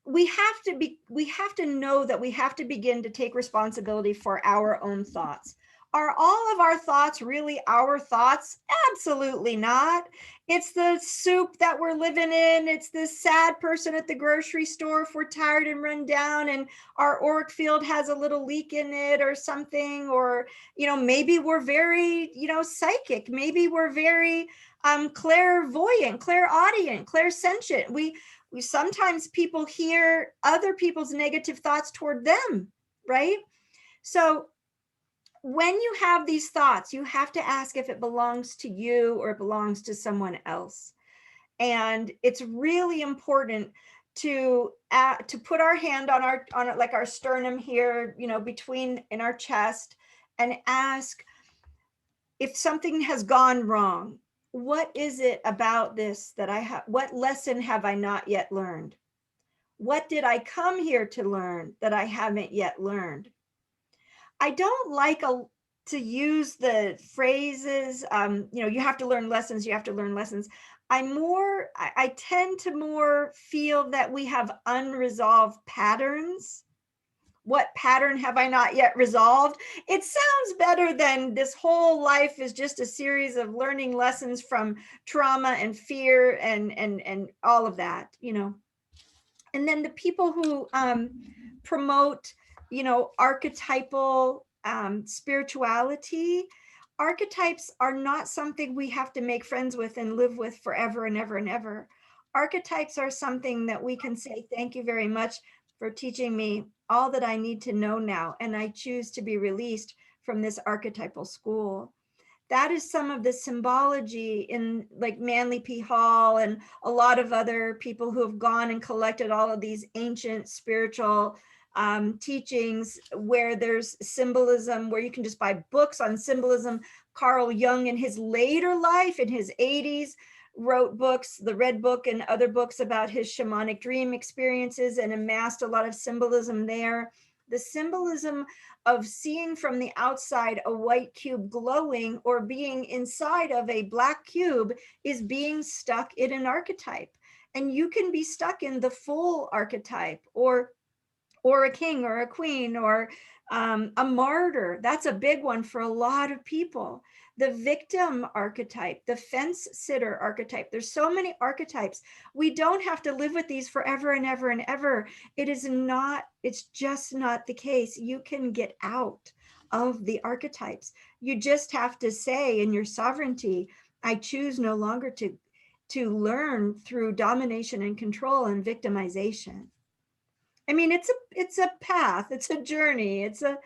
we have to know that we have to begin to take responsibility for our own thoughts. Are all of our thoughts really our thoughts? Absolutely not. It's the soup that we're living in. It's the sad person at the grocery store if we're tired and run down and our auric field has a little leak in it or something. Or, maybe we're very, psychic. Maybe we're very clairvoyant, clairaudient, clairsentient. We sometimes people hear other people's negative thoughts toward them, right? So when you have these thoughts, you have to ask if it belongs to you or it belongs to someone else. And it's really important to put our hand on our sternum here, between in our chest, and ask if something has gone wrong. What is it about this that I have? What lesson have I not yet learned? What did I come here to learn that I haven't yet learned? I don't like to use the phrases, you have to learn lessons, you have to learn lessons. I tend to more feel that we have unresolved patterns. What pattern have I not yet resolved? It sounds better than this whole life is just a series of learning lessons from trauma and fear and all of that, And then the people who promote, archetypal spirituality. Archetypes are not something we have to make friends with and live with forever and ever and ever. Archetypes are something that we can say, thank you very much for teaching me all that I need to know now, and I choose to be released from this archetypal school. That is some of the symbology in like Manly P. Hall and a lot of other people who have gone and collected all of these ancient spiritual teachings where there's symbolism, where you can just buy books on symbolism. Carl Jung in his later life, in his 80s, wrote books, the Red Book and other books about his shamanic dream experiences, and amassed a lot of symbolism there. The symbolism of seeing from the outside a white cube glowing or being inside of a black cube is being stuck in an archetype. And you can be stuck in the full archetype, or a king or a queen, or a martyr. That's a big one for a lot of people. The victim archetype, the fence sitter archetype. There's so many archetypes. We don't have to live with these forever and ever and ever. It's just not the case. You can get out of the archetypes. You just have to say in your sovereignty, I choose no longer to learn through domination and control and victimization. I mean, it's a path, it's a journey, it's a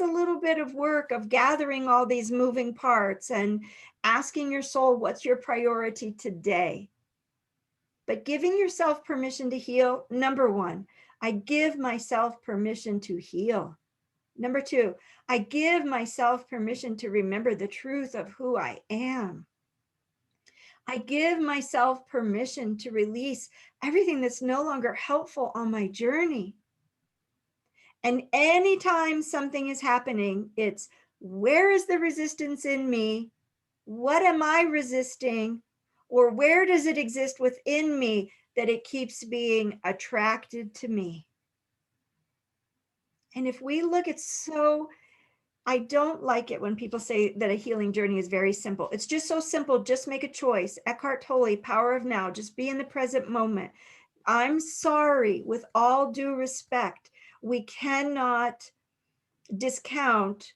little bit of work of gathering all these moving parts and asking your soul, what's your priority today? But giving yourself permission to heal. Number one, I give myself permission to heal. Number two, I give myself permission to remember the truth of who I am. I give myself permission to release everything that's no longer helpful on my journey. And anytime something is happening, it's where is the resistance in me? What am I resisting? Or where does it exist within me that it keeps being attracted to me? And if we look at I don't like it when people say that a healing journey is very simple. It's just so simple. Just make a choice. Eckhart Tolle, Power of Now. Just be in the present moment. I'm sorry, with all due respect, we cannot discount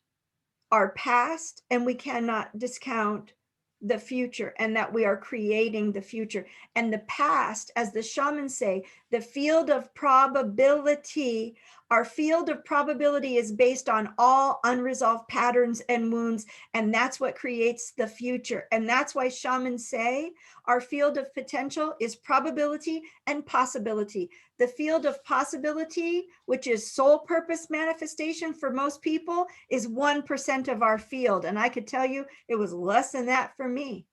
our past and we cannot discount the future, and that we are creating the future. And the past, as the shamans say, the field of probability, our field of probability is based on all unresolved patterns and wounds, and that's what creates the future. And that's why shamans say our field of potential is probability and possibility. The field of possibility, which is soul purpose manifestation for most people, is 1% of our field. And I could tell you it was less than that for me.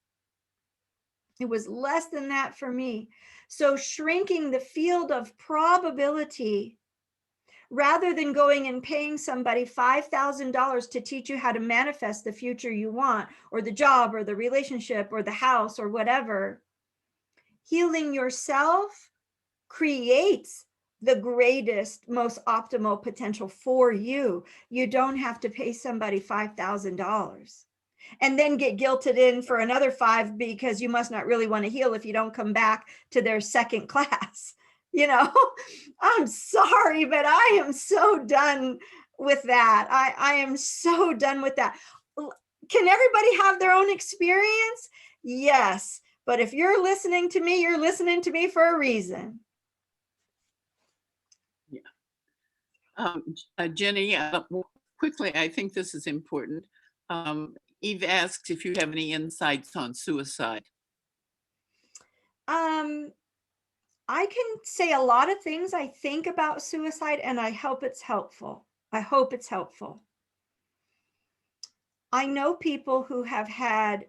It was less than that for me. So shrinking the field of probability, rather than going and paying somebody $5,000 to teach you how to manifest the future you want, or the job, or the relationship, or the house, or whatever, healing yourself creates the greatest, most optimal potential for you. You don't have to pay somebody $5,000 and then get guilted in for another $5 because you must not really want to heal if you don't come back to their second class. You know, I'm sorry, but I am so done with that. I am so done with that. Can everybody have their own experience? Yes. But if you're listening to me, you're listening to me for a reason. Jenny, quickly, I think this is important. Eve asks if you have any insights on suicide. I can say a lot of things I think about suicide, and I hope it's helpful. I hope it's helpful. I know people who have had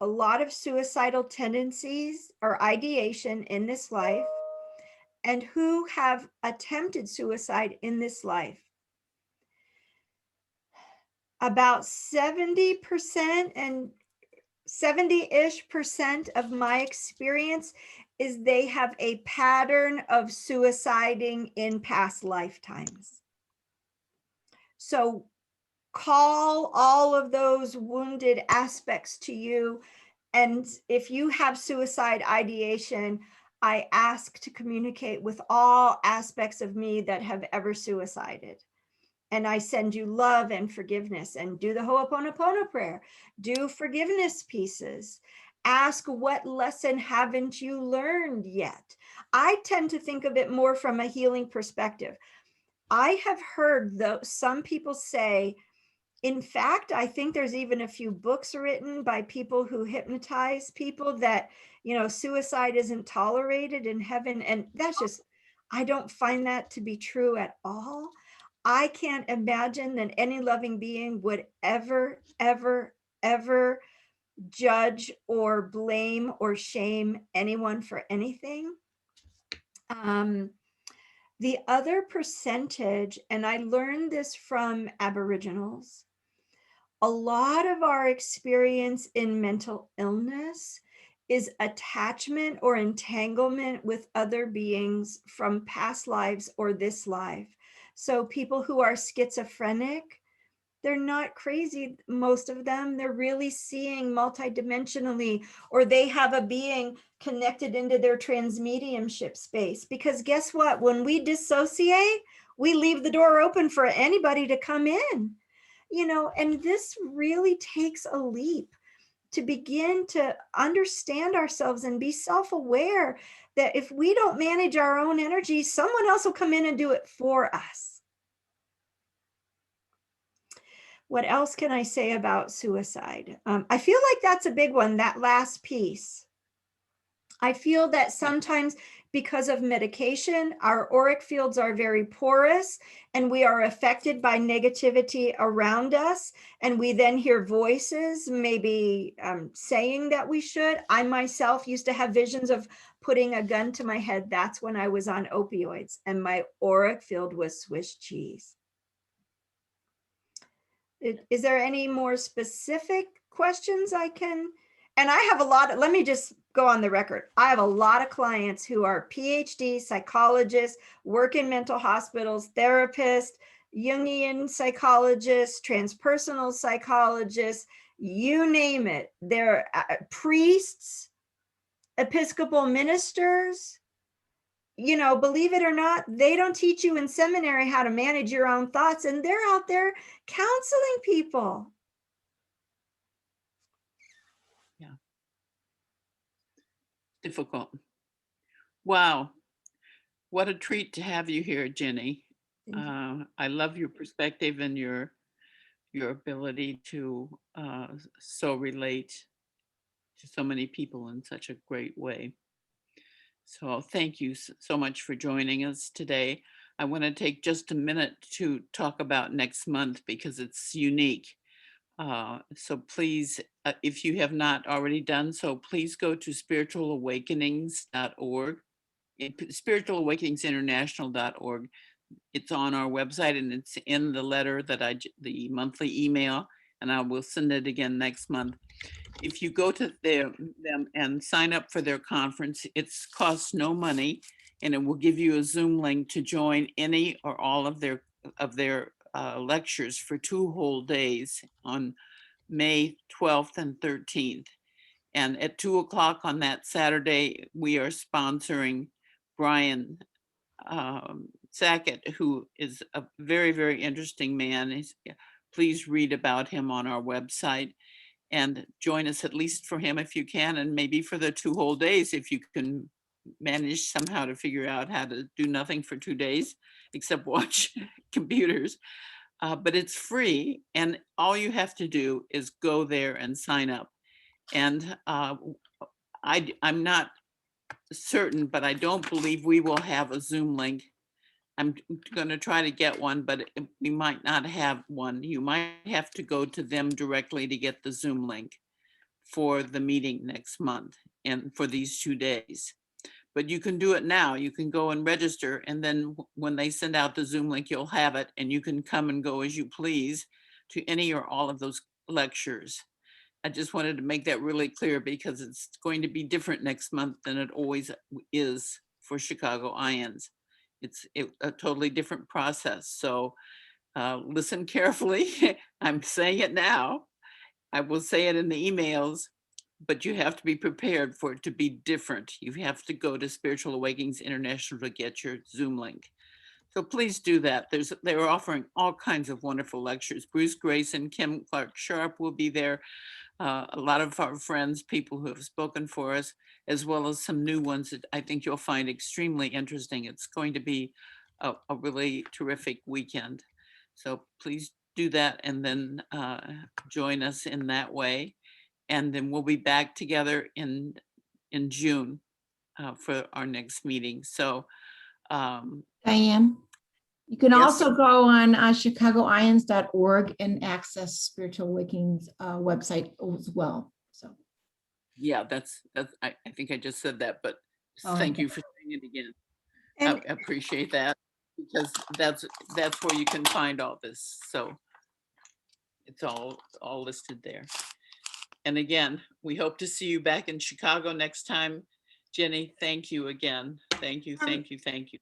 a lot of suicidal tendencies or ideation in this life, and who have attempted suicide in this life. About 70% and 70-ish% of my experience is they have a pattern of suiciding in past lifetimes. So call all of those wounded aspects to you. And if you have suicide ideation, I ask to communicate with all aspects of me that have ever suicided. And I send you love and forgiveness, and do the Ho'oponopono prayer, do forgiveness pieces. Ask, what lesson haven't you learned yet? I tend to think of it more from a healing perspective. I have heard some people say, in fact, I think there's even a few books written by people who hypnotize people that, you know, suicide isn't tolerated in heaven. And that's just, I don't find that to be true at all. I can't imagine that any loving being would ever, ever, ever judge or blame or shame anyone for anything. The other percentage, and I learned this from Aboriginals, a lot of our experience in mental illness is attachment or entanglement with other beings from past lives or this life. So people who are schizophrenic, they're not crazy, most of them. They're really seeing multidimensionally, or they have a being connected into their transmediumship space. Because guess what? When we dissociate, we leave the door open for anybody to come in. You know, and this really takes a leap to begin to understand ourselves and be self-aware that if we don't manage our own energy, someone else will come in and do it for us. What else can I say about suicide? I feel like that's a big one, that last piece. I feel that sometimes because of medication, our auric fields are very porous and we are affected by negativity around us. And we then hear voices maybe saying that we should. I myself used to have visions of putting a gun to my head. That's when I was on opioids and my auric field was Swiss cheese. Is there any more specific questions I can? And I have a lot of, let me just go on the record. I have a lot of clients who are PhD psychologists, work in mental hospitals, therapists, Jungian psychologists, transpersonal psychologists, you name it. They're priests, Episcopal ministers. You know, believe it or not, they don't teach you in seminary how to manage your own thoughts, and they're out there counseling people. Difficult. Wow. What a treat to have you here, Jenny. I love your perspective and your ability to so relate to so many people in such a great way. So thank you so much for joining us today. I want to take just a minute to talk about next month because it's unique. So please, if you have not already done so, please go to spiritualawakenings.org, spiritualawakeningsinternational.org. It's on our website and it's in the letter that the monthly email, and I will send it again next month. If you go to them and sign up for their conference, it costs no money, and it will give you a Zoom link to join any or all of their lectures for 2 whole days on May 12th and 13th. And at 2:00 on that Saturday, we are sponsoring Brian Sackett, who is a very, very interesting man. Please read about him on our website and join us at least for him if you can, and maybe for the 2 whole days if you can manage somehow to figure out how to do nothing for 2 days except watch computers. But it's free, and all you have to do is go there and sign up. And I'm not certain, but I don't believe we will have a Zoom link. I'm going to try to get one, but we might not have one. You might have to go to them directly to get the Zoom link for the meeting next month and for these 2 days. But you can do it now. You can go and register, and then when they send out the Zoom link, you'll have it, and you can come and go as you please to any or all of those lectures. I just wanted to make that really clear because it's going to be different next month than it always is for Chicago IANDS. It's a totally different process. So listen carefully. I'm saying it now. I will say it in the emails, but you have to be prepared for it to be different. You have to go to Spiritual Awakenings International to get your Zoom link. So please do that. They're offering all kinds of wonderful lectures. Bruce Grayson, Kim Clark Sharp will be there. A lot of our friends, people who have spoken for us, as well as some new ones that I think you'll find extremely interesting. It's going to be a really terrific weekend. So please do that and then join us in that way. And then we'll be back together in June for our next meeting. So Diane, you can Yes. also go on chicagoians.org and access Spiritual Awakenings website as well. So yeah, that's I think I just said that, but Oh, thank okay. you for saying it again. And I appreciate that because that's where you can find all this. So it's all listed there. And again, we hope to see you back in Chicago next time. Jenny, thank you again. Thank you, thank you, thank you.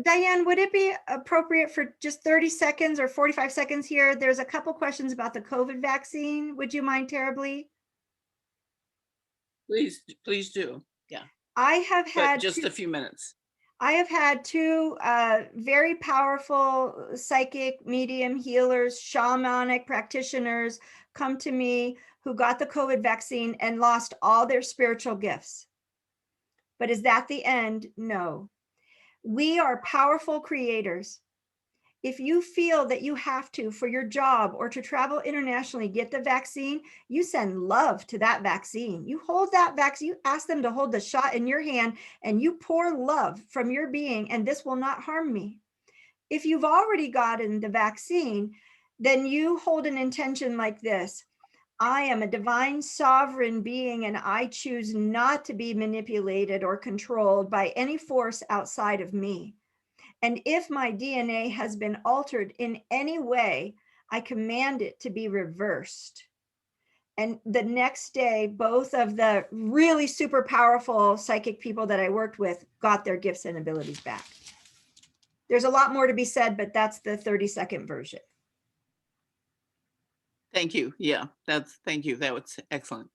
Diane, would it be appropriate for just 30 seconds or 45 seconds here? There's a couple questions about the COVID vaccine. Would you mind terribly? Please do. Yeah. I have But had just a few minutes. I have had 2 very powerful psychic, medium, healers, shamanic practitioners come to me who got the COVID vaccine and lost all their spiritual gifts. But is that the end? No. We are powerful creators. If you feel that you have to, for your job or to travel internationally, get the vaccine, you send love to that vaccine. You hold that vaccine, you ask them to hold the shot in your hand and you pour love from your being, and this will not harm me. If you've already gotten the vaccine, then you hold an intention like this. I am a divine sovereign being and I choose not to be manipulated or controlled by any force outside of me. And if my DNA has been altered in any way, I command it to be reversed. And the next day, both of the really super powerful psychic people that I worked with got their gifts and abilities back. There's a lot more to be said, but that's the 30-second version. Thank you. Yeah, thank you. That was excellent.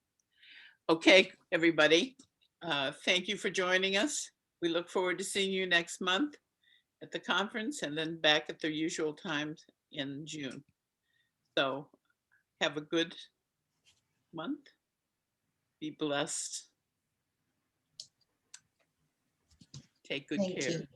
Okay, everybody. Thank you for joining us. We look forward to seeing you next month at the conference and then back at the usual times in June. So have a good month. Be blessed. Take good Thank care. you.